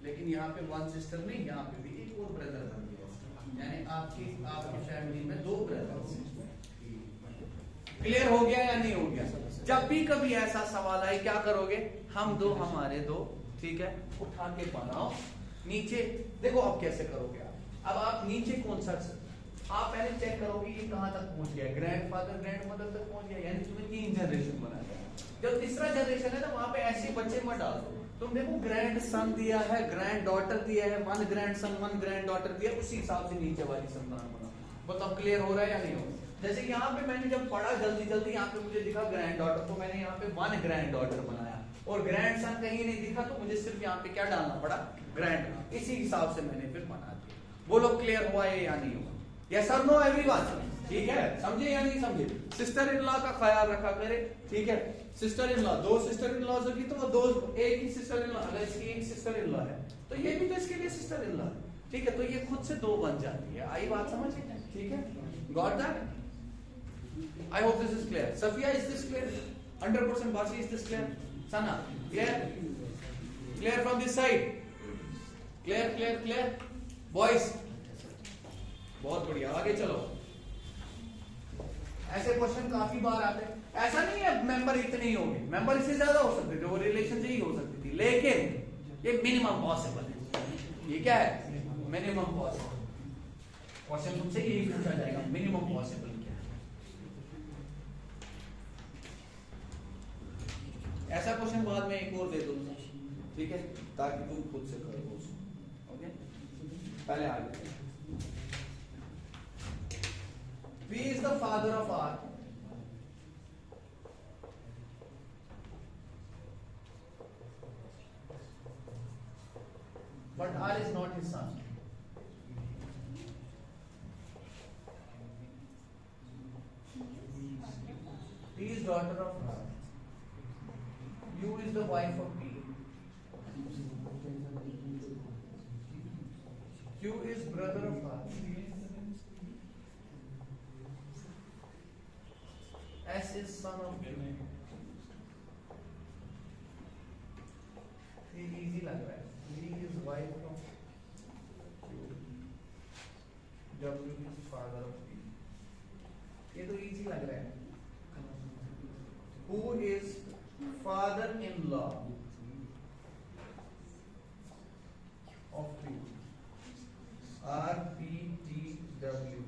लेकिन यहाँ पे वन सिस्टर नहीं, यहाँ पे भी एक और ब्रदर बन गया, यानी आपकी फैमिली में दो ब्रदर। क्लियर हो गया या नहीं हो गया? जब भी कभी ऐसा सवाल आए क्या करोगे, हम दो हमारे दो, ठीक है, उठा के बनाओ नीचे। देखो अब कैसे करोगे आप, अब आप नीचे कौन सा, आप पहले चेक करोगे ये कहां तक पहुंच गया, ग्रैंडफादर ग्रैंडमदर तक पहुंच गया, यानी तुम्हें 3 जनरेशन बना दिया। जब तीसरा जनरेशन है ना, वहां पे ऐसे बच्चे मत डाल दो। तुम देखो ग्रैंड सन दिया है, ग्रैंड डॉटर दिया है, one grand sun one grand daughter दिया, उसी हिसाब से नीचे वाली संतान बनाओ। बताओ क्लियर हो रहा है या नहीं हो रहा? जैसे कि यहाँ पे मैंने जब पढ़ा जल्दी जल्दी, यहाँ पे मुझे दिखा ग्रैंड डॉटर, तो मैंने यहाँ पे वन ग्रैंड डॉटर बनाया, और ग्रैंड सन कहीं नहीं दिखा, तो मुझे सिर्फ यहाँ पे क्या डालना पड़ा, ग्रैंड। इसी हिसाब से मैंने फिर बना दिया। बोलो क्लियर हुआ है या नहीं हुआ? यस और नो एवरीवन? ठीक है, समझे या नहीं समझे? सिस्टर इन लॉ का ख्याल रखा करे, ठीक है। सिस्टर इन लॉ, दो सिस्टर इन लॉ होगी तो दो, एक ही सिस्टर इन लॉ, अगर इसकी एक सिस्टर इन लॉ है तो ये भी तो इसके लिए सिस्टर इन लॉ है, ठीक है, तो ये खुद से दो बन जाती है। आई बात समझ, ठीक है, got that? I hope this is clear. Safia, is this clear? 100%. Basi, is this clear? Sana, clear? Clear from this side? Clear, clear, clear? Boys, बहुत बढ़िया, आगे चलो। ऐसे क्वेश्चन काफी बार आते हैं। ऐसा नहीं है मेंबर इतने ही होंगे, मेंबर इससे ज्यादा हो सकते थे, वो रिलेशन से ही हो सकती थी, लेकिन ये मिनिमम पॉसिबल है। ये क्या है? Minimum possible. क्वेश्चन तुमसे यही पूछा जाएगा, मिनिमम पॉसिबल। ऐसा क्वेश्चन बाद में एक और दे दूंगा, ठीक है, ताकि तुम खुद से करो उसको। ओके, पहले आगे। P is the father of R, but R is not his son. P is daughter of R. U is the wife of P. Q is brother of R. S is son of Q. ये easy लग रहा है। V is wife of Q. W is father of P. ये तो easy लग रहा है। Who is father-in-law of P? R P T W.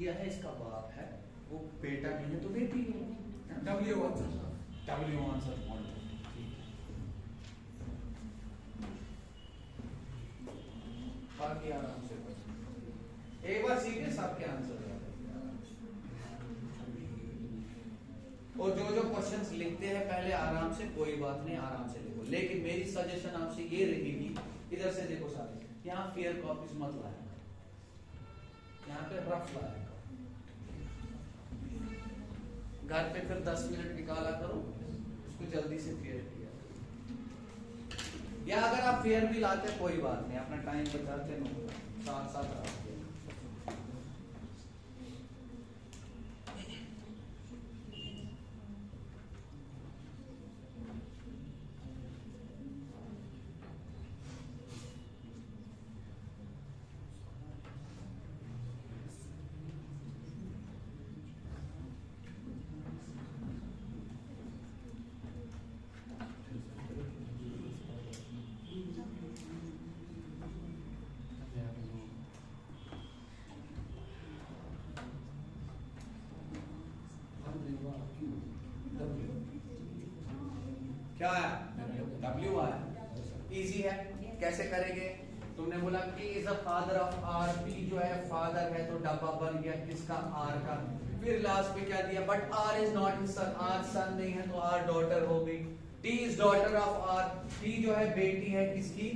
दिया है, इसका बाप है, वो बेटा नहीं है तो बेटी है। W आंसर बाकी आराम से एक बार सीखे सबके आंसर। और जो जो क्वेश्चंस लिखते हैं पहले आराम से, कोई बात नहीं, आराम से लिखो, लेकिन मेरी सजेशन आपसे ये रहेगी, इधर से देखो सारे, यहाँ फेयर कॉपीज मत लाया, यहाँ पे रफ लाया, घर पे फिर 10 मिनट निकाला करो, उसको जल्दी से फेयर किया। या अगर आप फेयर भी लाते कोई बात नहीं, अपना टाइम बचाते, साथ साथ रखते। क्या आया? W आया। इजी है, कैसे करेंगे? तुमने बोला P is the father of R, P जो है फादर है तो डब्बा बन गया किसका? R का। फिर लास्ट में क्या दिया? But R is not his son, R सन नहीं है तो R डॉटर हो गई। T is daughter of R, T जो है बेटी है किसकी?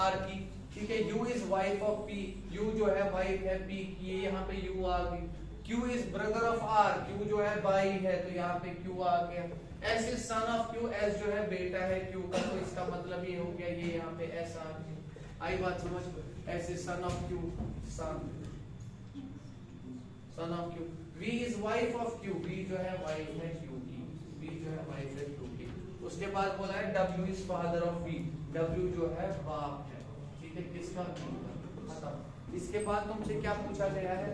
R की। ठीक है, U is wife of P, U जो है वाइफ है P की, ये यहाँ पे U आ गई। Q is brother of R, Q जो है भाई है तो यहाँ पे Q आ गया। S is son of Q, S जो है बेटा है Q का तो इसका मतलब ये हो गया, ये यहाँ पे S आ गया। आई बात समझ? S is son of Q, son of Q। V is wife of Q, V जो है वाइफ है Q की, V जो है वाइफ है Q की। उसके बाद बोला है W is father of V, W जो है बाप है, ठीक है, किसका? खत्म। इसके बाद तुमसे क्या पूछा गया है?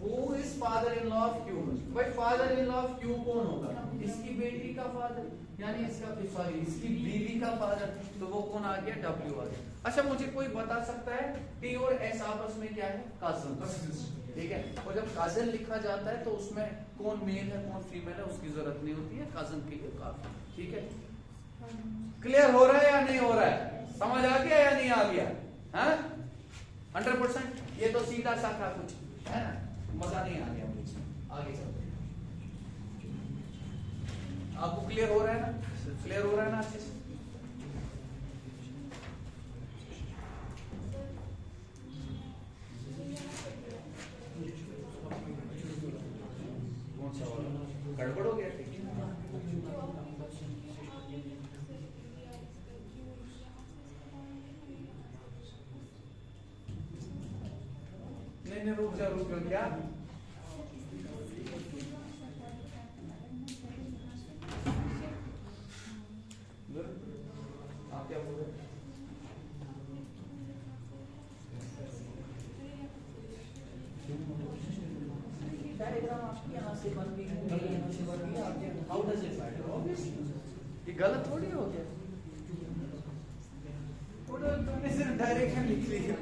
Who is father in law of Q? भाई father in law of Q कौन होगा? इसकी बेटी का फादर, यानी इसका सॉरी इसकी बीवी का फादर, तो वो कौन आ गया? W आ गया। अच्छा मुझे कोई बता सकता है T और S आपस में क्या है? कजन, ठीक है। और जब कजन लिखा जाता है तो उसमें कौन मेल है कौन फीमेल है उसकी जरूरत नहीं होती है, कजन के लिए काफी। ठीक है, क्लियर हो रहा है या नहीं हो रहा है? समझ आ गया या नहीं आ गया? हाँ 100%। ये तो सीधा सा था कुछ, है ना, मजा नहीं आ गया मुझे। आगे चलते हैं। आपको क्लियर हो रहा है ना? क्लियर हो रहा है ना अच्छे से? कौन सा वाला? गड़बड़ हो गया? नहीं रुक जा क्या? आप क्या बोल रहे? डायग्राम आपकी यहाँ से बन गई है, यहाँ से बन गई, आपके how does it matter? Obviously ये गलत थोड़ी हो गया, तुमने सिर्फ डायरेक्शन लिख ली है।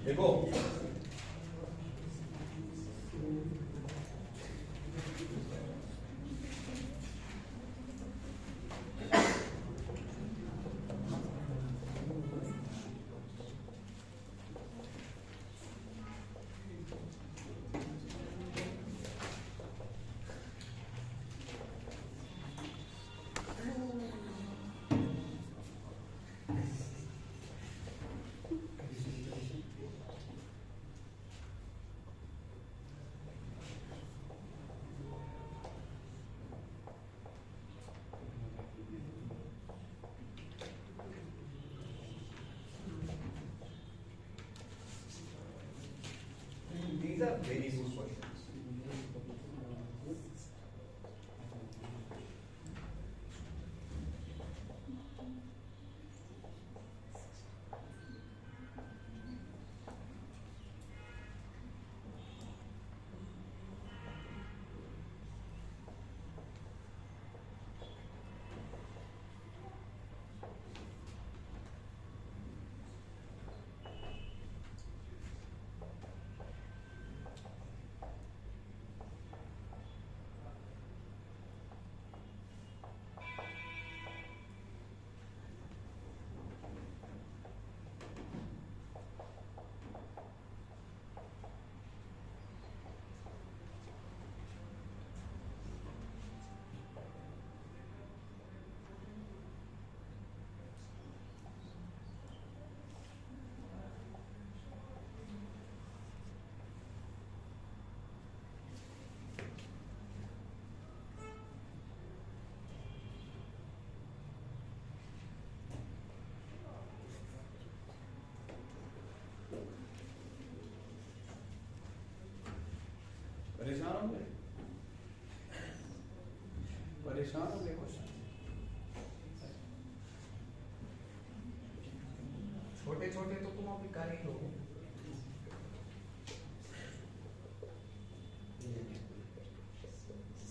देखो these are very good questions. परेशान हो गए? परेशान हो गए क्वेश्चन? छोटे छोटे तो तुम अभी कर ही लोगे।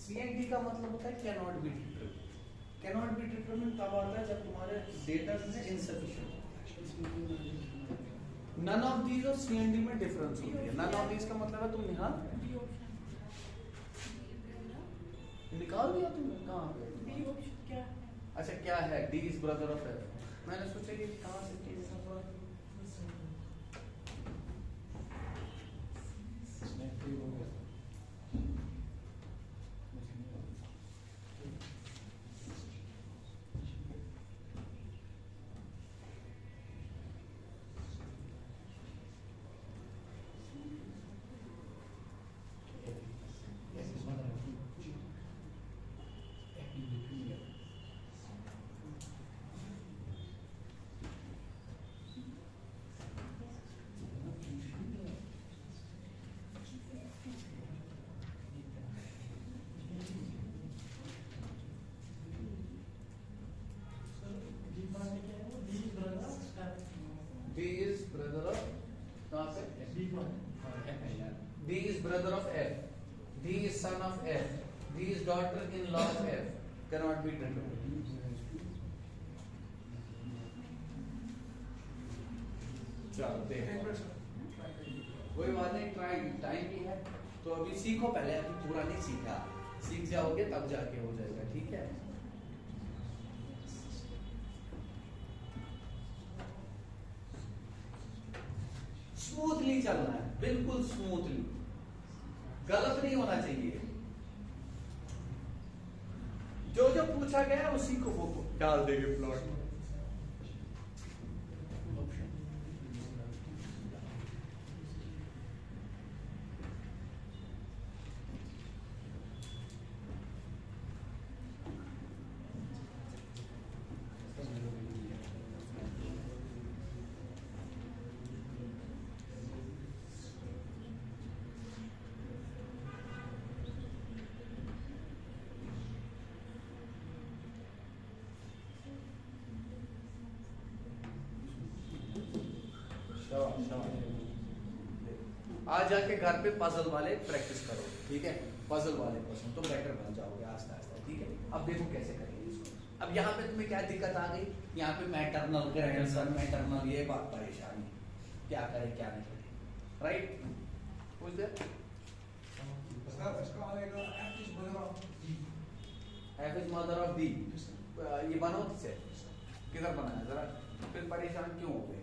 CNT का मतलब होता है cannot be determined. Cannot be determined तब आता है जब तुम्हारे डेटा में इनसफिशिएंट नन ऑफ दीज और सी एंड डी में डिफरेंस होती है। नन ऑफ दीज का मतलब है तुम यहाँ निकाल दिया तुमने कहाँ पे? अच्छा क्या है? D is brother of F. मैंने सोचा कि कहाँ से चीज D is brother of कहाँ से? D is brother of F. D is son of F. D is daughter-in-law of F. Cannot be true. चलो देखो, कोई बात नहीं, ट्राई टाइम भी है तो अभी सीखो पहले, अभी पूरा नहीं सीखा, सीख जाओगे तब जाके हो जाएगा, ठीक है? स्मूथली चलना है, बिल्कुल स्मूथली, गलत नहीं होना चाहिए। जो जो पूछा गया उसी को वो डाल देंगे प्लॉट। आज जाके घर पे पजल वाले प्रैक्टिस करो, ठीक है? पजल वाले क्वेश्चन तो बेटर बन जाओगे आस्ते आस्ते, ठीक है? अब देखो कैसे करेंगे इसको। अब यहाँ पे तुम्हें क्या दिक्कत आ गई? यहाँ पे मैटरनल ग्रैंडसन, मैटरनल, ये बात परेशानी, क्या करे क्या नहीं करे, राइट? पूछ दे। F is mother of D। ये बनो किसे? किधर बनाया जरा? फिर परेशान क्यों हो गए?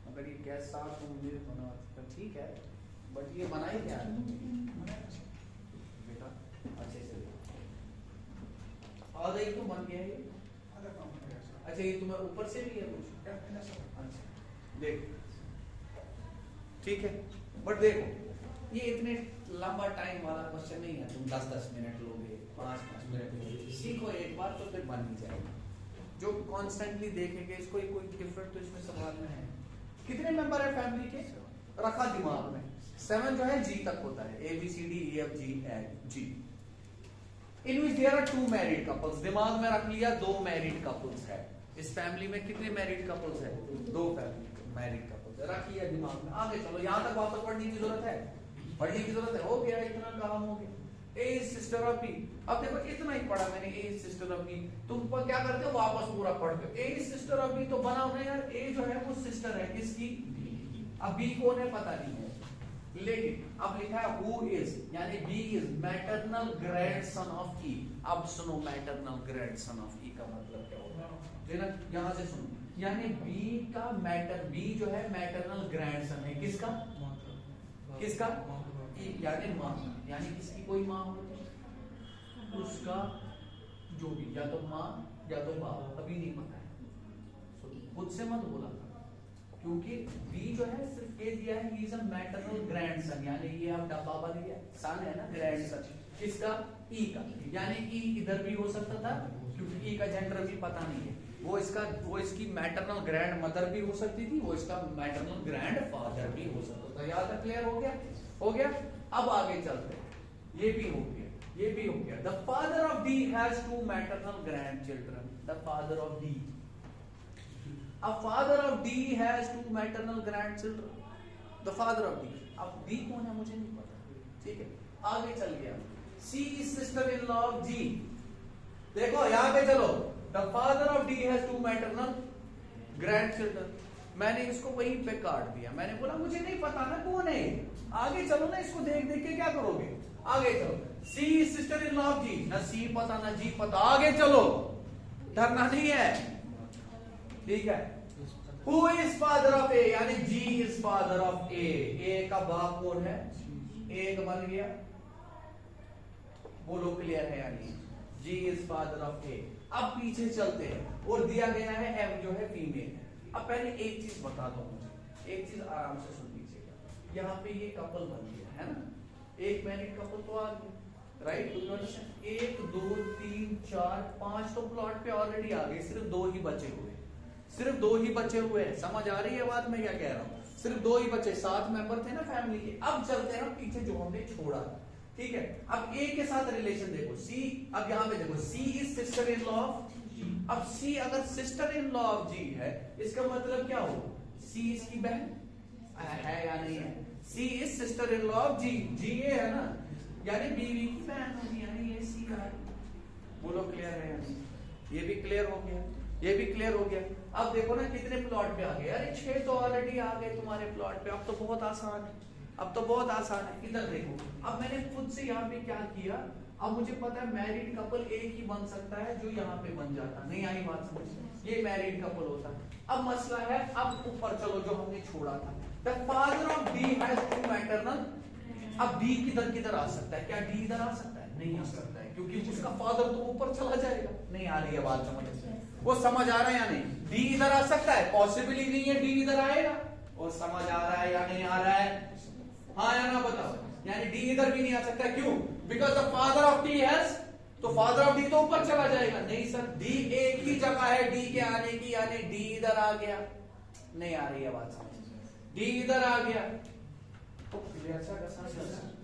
अगर ये कैसा तुम मुझे बना तो ठीक है, बट ये बना ही क्या है बेटा? अच्छे से आ गई तो बन गया ये। अच्छा ये तुम्हें ऊपर से भी है कुछ? अच्छा देख, ठीक है, बट देखो ये इतने लंबा टाइम वाला क्वेश्चन नहीं है, तुम 10-10 मिनट लोगे, 5-5 मिनट लोगे, सीखो एक बार तो फिर बन ही जाएगा। जो कॉन्स्टेंटली देखेंगे इसको, कोई डिफरेंट तो इसमें सवाल में है। कितने मेंबर है फैमिली के? रखा दिमाग में, 7 जो है G तक होता है, A B C D E F G and G, in which there are 2 married couples। दिमाग में रख लिया 2 मैरिड कपल्स है इस फैमिली में। कितने मैरिड कपल्स है? 2 फैमिली मैरिड कपल्स है, रख लिया दिमाग में। आगे चलो, यहाँ तक वापस पढ़ने की जरूरत है? पढ़ने की जरूरत है? हो गया, इतना काम हो गया। A is sister of B। अब देखो इतना ही पढ़ा मैंने, A is sister of B। तुम पर क्या करते हो? वापस पूरा पढ़ते हो। A is sister of B तो बनाओ ना यार, A जो है वो सिस्टर है किसकी? अब B कौन है पता नहीं है, लेकिन अब लिखा है who is, यानी B is maternal grandson of E। अब सुनो maternal grandson of E का मतलब क्या होगा, देना यहाँ से सुनो, यानी B का B जो है maternal grandson है किसका? किसका? E, यानी माँ, यानी किसकी कोई माँ हो उसका, जो भी, या तो माँ या तो बाप, अभी नहीं पता है, खुद से मत बोला, क्योंकि B जो है सिर्फ के दिया है, he is a maternal grandson, यानी ये आप डब्बा बन गया, सन है ना, grandson किसका? E का, यानी E इधर भी हो सकता था क्योंकि E का जेंडर भी पता नहीं है, वो इसकी मैटरनल ग्रैंड मदर भी हो सकती थी, वो इसका मैटरनल ग्रैंड फादर भी हो सकता था। यहाँ तक क्लियर हो गया? हो गया। अब आगे चलते हैं, ये भी हो गया, ये भी हो गया। The father of D has 2 maternal grand children. The father of D, a father of D has 2 maternal grandchildren। the father of D, अब D कौन है मुझे नहीं पता, ठीक है? आगे चल गया, C is sister in law of G। देखो यहाँ पे चलो, the father of D has 2 maternal grandchildren। मैंने इसको वहीं पे काट दिया, मैंने बोला मुझे नहीं पता ना कौन है, आगे चलो ना, इसको देख देख के क्या करोगे, आगे चलो। सी सिस्टर इन लॉ ऑफ जी, ना सी पता ना जी पता, आगे चलो, डरना नहीं है, ठीक है। Who is father of A, यानी जी इज फादर ऑफ ए का बाप कौन है, एक बन गया, बोलो क्लियर है, यानी जी इज फादर ऑफ ए। अब पीछे चलते हैं और दिया गया है एम जो है फीमेल है। अब पहले एक चीज बता दो मुझे, एक चीज आराम से सुन लीजिएगा, यहाँ पे ये कपल बन गया है ना, एक मैरिड कपल तो आ गया, राइट, डू यू अंडरस्टैंड। 1 2 3 4 5 तो प्लॉट पे ऑलरेडी आ गए, सिर्फ 2 ही बचे हुए, सिर्फ 2 ही बचे हुए हैं, समझ आ रही है बात मैं क्या कह रहा हूँ, सिर्फ 2 ही बचे, 7 मेंबर थे ना फैमिली के। अब चलते हैं पीछे जो हमने छोड़ा, ठीक है। अब ए के साथ रिलेशन देखो, सी, अब यहाँ पे देखो C is sister in law of, अब सी अगर sister in law of G है, इसका मतलब क्या हो, सी इसकी बहन है या नहीं है, C is sister in law of G, G ये है ना, यानी बीवी की बहन होगी, यानी ये सी है, बोलो क्लियर है यानी, ये भी क्लियर हो गया, ये भी क्लियर हो गया। अब देखो ना कितने प्लॉट पे आ गए, अरे 6 तो ऑलरेडी आ गए तुम्हारे प्लॉट पे, अब तो बहुत आसान है, अब तो बहुत आसान है। इधर देखो, अब मैंने खुद से यहाँ पे क्या किया, अब मुझे पता है मैरिड कपल एक ही बन सकता है जो यहाँ पे बन जाता, नहीं आई बात समझ, ये मैरिड कपल होता। अब मसला है, अब ऊपर चलो जो हमने छोड़ा था, the father of D has 2 maternal, अब डी किधर किधर आ सकता है, क्या डी इधर आ सकता है, नहीं आ सकता है, क्योंकि उसका फादर तो ऊपर चला जाएगा, नहीं आ रही है बात समझ, वो समझ आ रहा है या नहीं, डी इधर आ सकता है, पॉसिबल ही नहीं है डी इधर आएगा, और समझ आ रहा है या नहीं आ रहा है, हाँ या ना बताओ, यानी डी इधर भी नहीं आ सकता, क्यों, because the father of D has, तो फादर ऑफ डी तो ऊपर चला जाएगा, नहीं सर, डी एक ही जगह है डी के आने की, यानी डी इधर आ गया, नहीं आ रही है बात समझ, डी इधर आ गया, तो क्लियर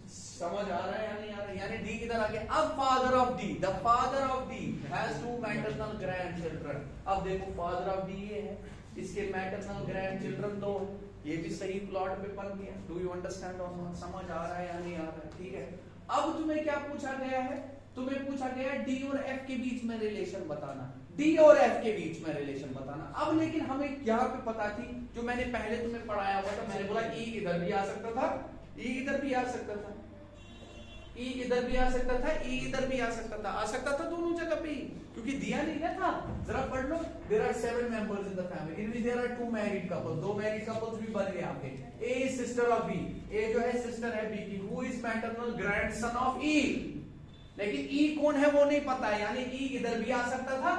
समझ आ रहा है या नहीं आ रहा है, यानी डी इधर आ गया। अब father of D, the father of D has 2 maternal grand children, अब देखो फादर ऑफ डी ये है, इसके मैटरनल ग्रैंड चिल्ड्रन 2 है, ये भी सही प्लॉट पे बन गया, डू यू अंडरस्टैंड और नॉट, समझ आ रहा है या नहीं आ रहा है, ठीक है। अब तुम्हें क्या पूछा गया है, तुम्हें पूछा गया है डी और एफ के बीच में रिलेशन बताना, डी और एफ के बीच में रिलेशन बताना। अब लेकिन हमें यहाँ पे पता थी, जो मैंने पहले तुम्हें पढ़ाया हुआ था, मैंने बोला ई इधर भी आ सकता था, ई इधर भी आ सकता था, ई इधर भी आ सकता था, ई इधर भी आ सकता था दोनों जगह पे, क्योंकि दिया नहीं ना था, जरा पढ़ लो, there are 7 members in the family, in which there are 2 married couples, 2 married couples भी बन गए यहाँ पे, A is sister of B, A जो है सिस्टर है बी की, who is maternal grandson of E, लेकिन ई कौन है वो नहीं पता है, यानी ई इधर भी आ सकता था,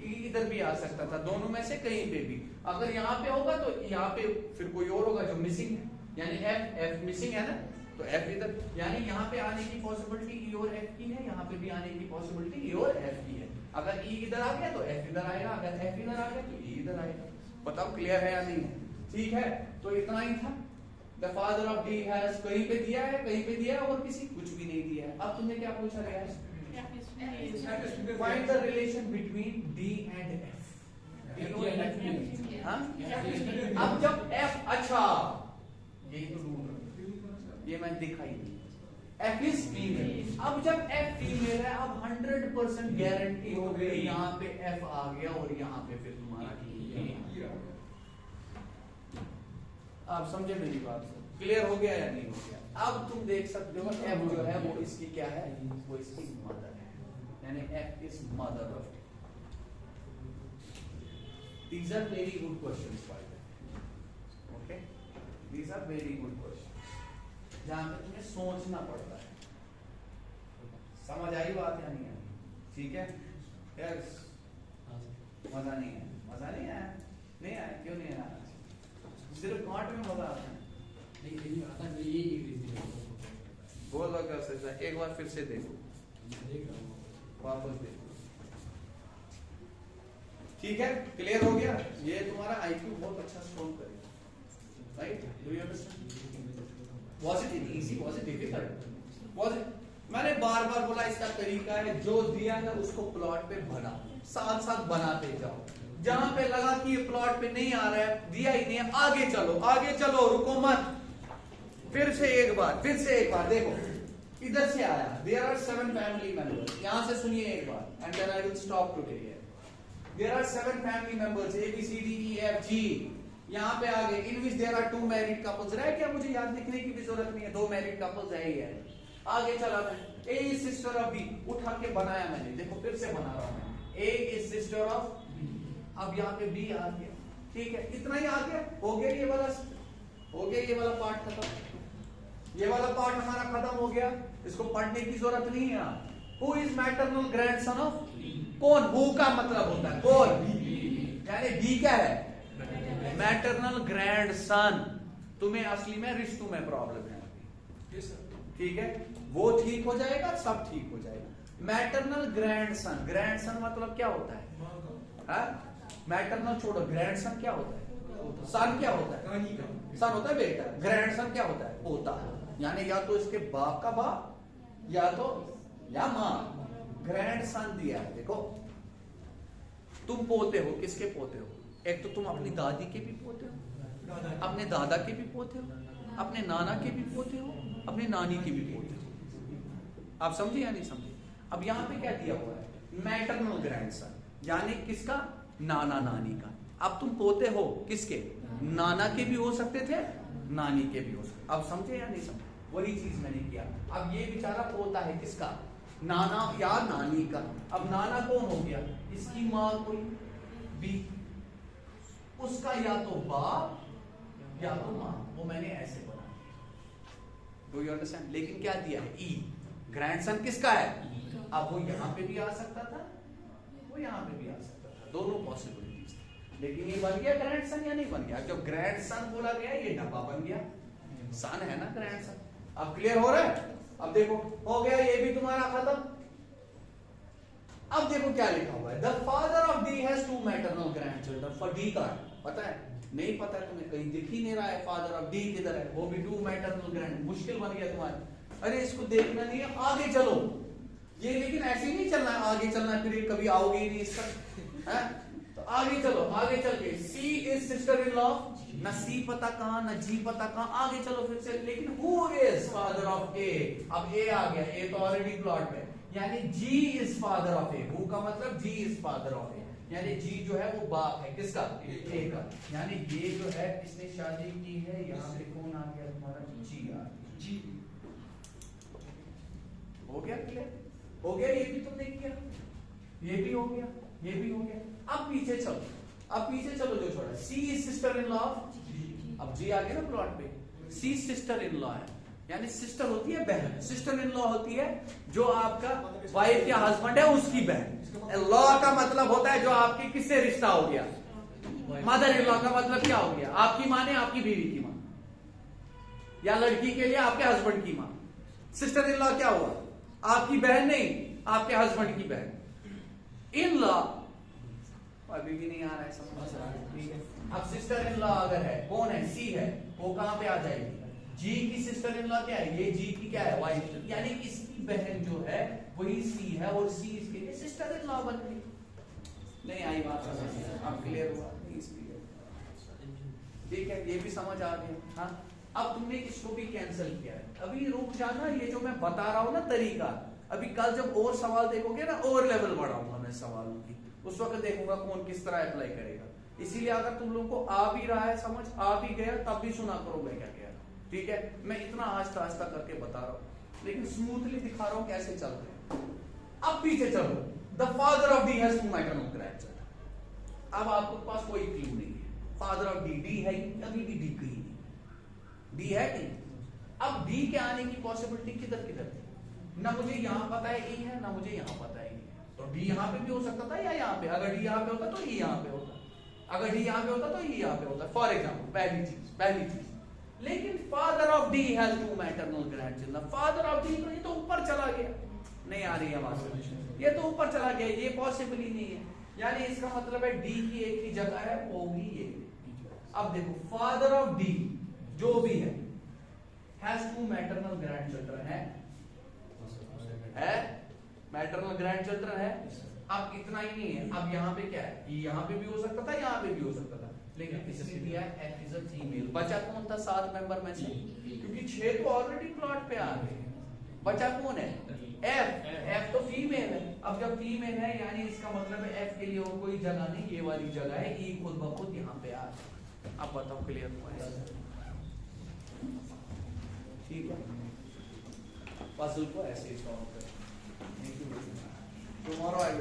ई इधर भी आ सकता था, दोनों में से कहीं पे भी, अगर यहाँ पे होगा तो यहाँ पे फिर कोई और होगा जो मिसिंग है, यानी एफ मिसिंग है ना, तो एफ इधर, यानी यहाँ पे आने की पॉसिबिलिटी ई और एफ की है, यहाँ पे भी आने की पॉसिबिलिटी ई और एफ की है, अगर ई इधर आ गया तो एफ इधर आएगा, अगर एफ इधर आ गया तो ई इधर आएगा, बताओ क्लियर है या नहीं है, ठीक है। तो इतना ही था, the father of D has, कहीं पे दिया है, कहीं पे दिया है, और किसी कुछ भी नहीं दिया है। अब तुमने क्या पूछा गया है, find the relation between D and F, अब जब एफ, अच्छा यही तो रूल, ये मैंने दिखाई दी, एफ इज फीमेल, अब जब एफ फीमेल है, अब 100% गारंटी हो गई, यहाँ पे एफ आ गया और यहाँ पे फिर तुम्हारा आप समझे मेरी बात, क्लियर हो गया या नहीं हो गया। अब तुम देख सकते हो एफ जो है वो इसकी क्या है, वो इसकी मदर है, यानी F is mother of, these are very good questions by the way, okay, these are very good questions, जहां पे तुम्हें सोचना पड़ता है, समझ आई बात या नहीं आई, ठीक है, यस, मजा नहीं है, मजा नहीं आया, नहीं आया, क्यों नहीं आया, सिर्फ कांट में मजा आता है, नहीं आता, ये बहुत बार कर सकता है, एक बार फिर से देखो, वापस देखो, ठीक है, क्लियर हो गया, ये तुम्हारा आईक्यू बहुत अच्छा स्ट्रॉन्ग करेगा, right, do you understand, was it easy, was it difficult, was it, मैंने बार बार बोला इसका तरीका है, जो दिया है उसको प्लॉट पे बना, साथ साथ बनाते जाओ, जहां पे लगा कि ये प्लॉट पे नहीं आ रहा है, दिया ही नहीं है, आगे चलो, रुको मत, फिर से एक बार देखो, इधर से आया, देयर आर 7 फैमिली मेंबर्स, यहां से सुनिए एक बार, and then I will stop today here, there are 7 family members, A B C D E F G, यहाँ पे आ गए in which there are 2 married couples. रह क्या, मुझे याद लिखने की भी जरूरत नहीं है, 2 मैरिड कपल्स है ही है। आगे चला मैं, ए इज सिस्टर ऑफ बी, उठा के बनाया मैंने, देखो फिर से बना रहा हूं मैं, ए इज सिस्टर ऑफ, अब यहाँ पे बी आ गया, ठीक है, इतना ही आ गया, हो गया ये वाला, हो गया ये वाला पार्ट खत्म, ये वाला पार्ट हमारा खत्म हो गया, इसको पढ़ने की जरूरत नहीं है। Who is maternal grandson of, कौन, हु का मतलब होता है कौन, यानी बी क्या है, मैटरनल ग्रैंडसन। तुम्हें असली में रिश्तों में प्रॉब्लम है, ठीक है, वो ठीक हो जाएगा, सब ठीक हो जाएगा। मैटरनल ग्रैंडसन, ग्रैंडसन मतलब क्या होता है, मैटरनल छोड़ो, ग्रैंडसन क्या होता है, सन क्या होता है, सन होता है बेटा, ग्रैंडसन क्या होता है, पोता, यानी या तो इसके बाप का बाप या तो या मां, ग्रैंडसन दिया है। देखो तुम पोते हो, किसके पोते हो, एक तो तुम अपनी दादी के भी पोते हो, अपने दादा के भी पोते हो, अपने नाना के भी पोते हो, अपने नानी के भी पोते हो। आप समझे या नहीं समझे। अब यहाँ पे क्या दिया हुआ है, मैटरनल ग्रैंडसन, यानी किसका, नाना नानी का। अब तुम पोते हो किसके, नाना के भी हो सकते थे, नानी के भी हो सकते। अब समझे या नहीं समझे, वही चीज मैंने किया। अब ये बेचारा पोता है किसका, नाना या नानी का। अब नाना कौन हो गया, इसकी माँ कोई बी, उसका या तो बाप या तो माँ, वो मैंने ऐसे बना दिया। Do you understand. लेकिन क्या दिया है, ई, ग्रैंडसन किसका है, अब वो यहां पे भी आ सकता था, वो यहां पे भी आ सकता था, दोनों पॉसिबिलिटीज थी। लेकिन ये बन गया ग्रैंडसन या नहीं बन गया, जब ग्रैंडसन बोला गया ये डब्बा बन गया, सन है ना ग्रैंडसन। अब क्लियर हो रहा है। अब देखो हो गया ये भी तुम्हारा खत्म। अब देखो क्या लिखा हुआ है, the father of D has 2 maternal grandchildren. For D का पता है, नहीं पता है तुम्हें, कहीं दिख ही नहीं रहा है फादर ऑफ डी किधर है, वो भी 2 मैटरनल ग्रैंड, मुश्किल बन गया तुम्हारे। अरे इसको देखना नहीं है, आगे चलो ये, लेकिन ऐसे ही नहीं चलना है, आगे चलना है, फिर कभी आओगे ही नहीं इस तक, तो आगे चलो, आगे चल के, सी इज सिस्टर इन लॉ, न सी पता कहां न जी पता कहां, आगे चलो फिर से। लेकिन हु इज फादर ऑफ ए, अब ए आ गया, ए तो ऑलरेडी प्लॉट में, यानी G is father of A, who का मतलब G is father of A, यानी जी जो है वो बाप है किसका, ए का, यानी ये जो है इसने शादी की है, यहाँ पे कौन आ गया तुम्हारा, जी आ गया, जी हो गया क्लियर, हो गया, ये भी तुमने किया, ये भी हो गया, ये भी हो गया। अब पीछे चलो, अब पीछे चलो जो छोड़ा, सी इज सिस्टर इन लॉ, अब जी आ गया ना प्लॉट पे, सी सिस्टर इन लॉ है, यानी सिस्टर होती है बहन, सिस्टर इन लॉ होती है जो आपका वाइफ या हस्बैंड है उसकी बहन। लॉ का मतलब होता है जो आपके किससे रिश्ता हो गया, मदर इन लॉ का मतलब क्या हो गया, आपकी माँ ने आपकी बीवी की माँ, या लड़की के लिए आपके हस्बैंड की माँ। सिस्टर इन लॉ क्या हुआ, आपकी बहन नहीं, आपके हस्बैंड की बहन। इन लॉ अभी भी नहीं आ रहा है समझ, ठीक है। अब सिस्टर इन लॉ अगर है, कौन है, सी है, वो कहां पे आ जाएगी, जी की सिस्टर इन लॉ क्या है, ये जी की क्या है, वाइफ, यानी इसकी बहन जो है वही सी है, और सी इसके लिए सिस्टर इन लॉ बन गई। नहीं आई बात समझ, अब क्लियर हुआ, ठीक है, ये भी समझ आ गया। हाँ, अब तुमने इसको भी कैंसिल किया है, अभी रुक जाना, ये जो मैं बता रहा हूं ना तरीका, अभी कल जब और सवाल देखोगे ना, और लेवल बढ़ाऊंगा मैं सवालों की, उस वक्त देखूंगा कौन किस तरह अप्लाई करेगा। इसीलिए अगर तुम लोगों को आ भी रहा है समझ, आ भी गया, तब भी सुना करो मैं क्या कह रहा हूं, ठीक है। मैं इतना आस्ता आस्ता करके बता रहा हूं, लेकिन स्मूथली दिखा रहा हूं कैसे चलते हैं। अब पीछे चलो, the father of D has 2 maternal grandchildren. अब आपके पास कोई क्लू नहीं है, फादर ऑफ डी, डी है, अभी भी डी कहीं नहीं, डी है कि अब डी के आने की पॉसिबिलिटी किधर किधर थी, ना मुझे यहां पता है ई है, ना मुझे यहां पता है ई है, तो डी यहां पे भी हो सकता था या यहां पे, अगर डी यहां पे होता तो ई यहां पे होता, अगर डी यहां पे होता तो ई यहां पे होता, फॉर एग्जांपल पहली चीज। लेकिन father of D has 2 maternal grandchildren, father of D तो ये तो ऊपर चला गया, नहीं आ रही है बात, ये तो ऊपर चला गया, ये पॉसिबल ही नहीं है, यानी इसका मतलब है डी की एक ही जगह है, वो होगी ये। अब देखो फादर ऑफ डी जो भी है हैज 2 मैटरनल ग्रैंडचिल्ड्रन है, मैटरनल ग्रैंडचिल्ड्रन है। अब इतना ही नहीं है, अब यहाँ पे क्या है, यहाँ पे भी हो सकता था, यहाँ पे भी हो सकता था, लेकिन इसने दिया एफ इज अ फीमेल। बचा कौन था 7 मेंबर में से, क्योंकि 6 तो ऑलरेडी प्लॉट पे आ गए, बचा कौन है, एफ, एफ तो फीमेल है। अब जब फीमेल है यानी इसका मतलब है एफ के लिए और कोई जगह नहीं, ये वाली जगह है, ई खुद ब खुद यहाँ पे आ, अब बताओ क्लियर हुआ है? ठीक है, पजल को ऐसे ही सॉल्व करें। Tomorrow I will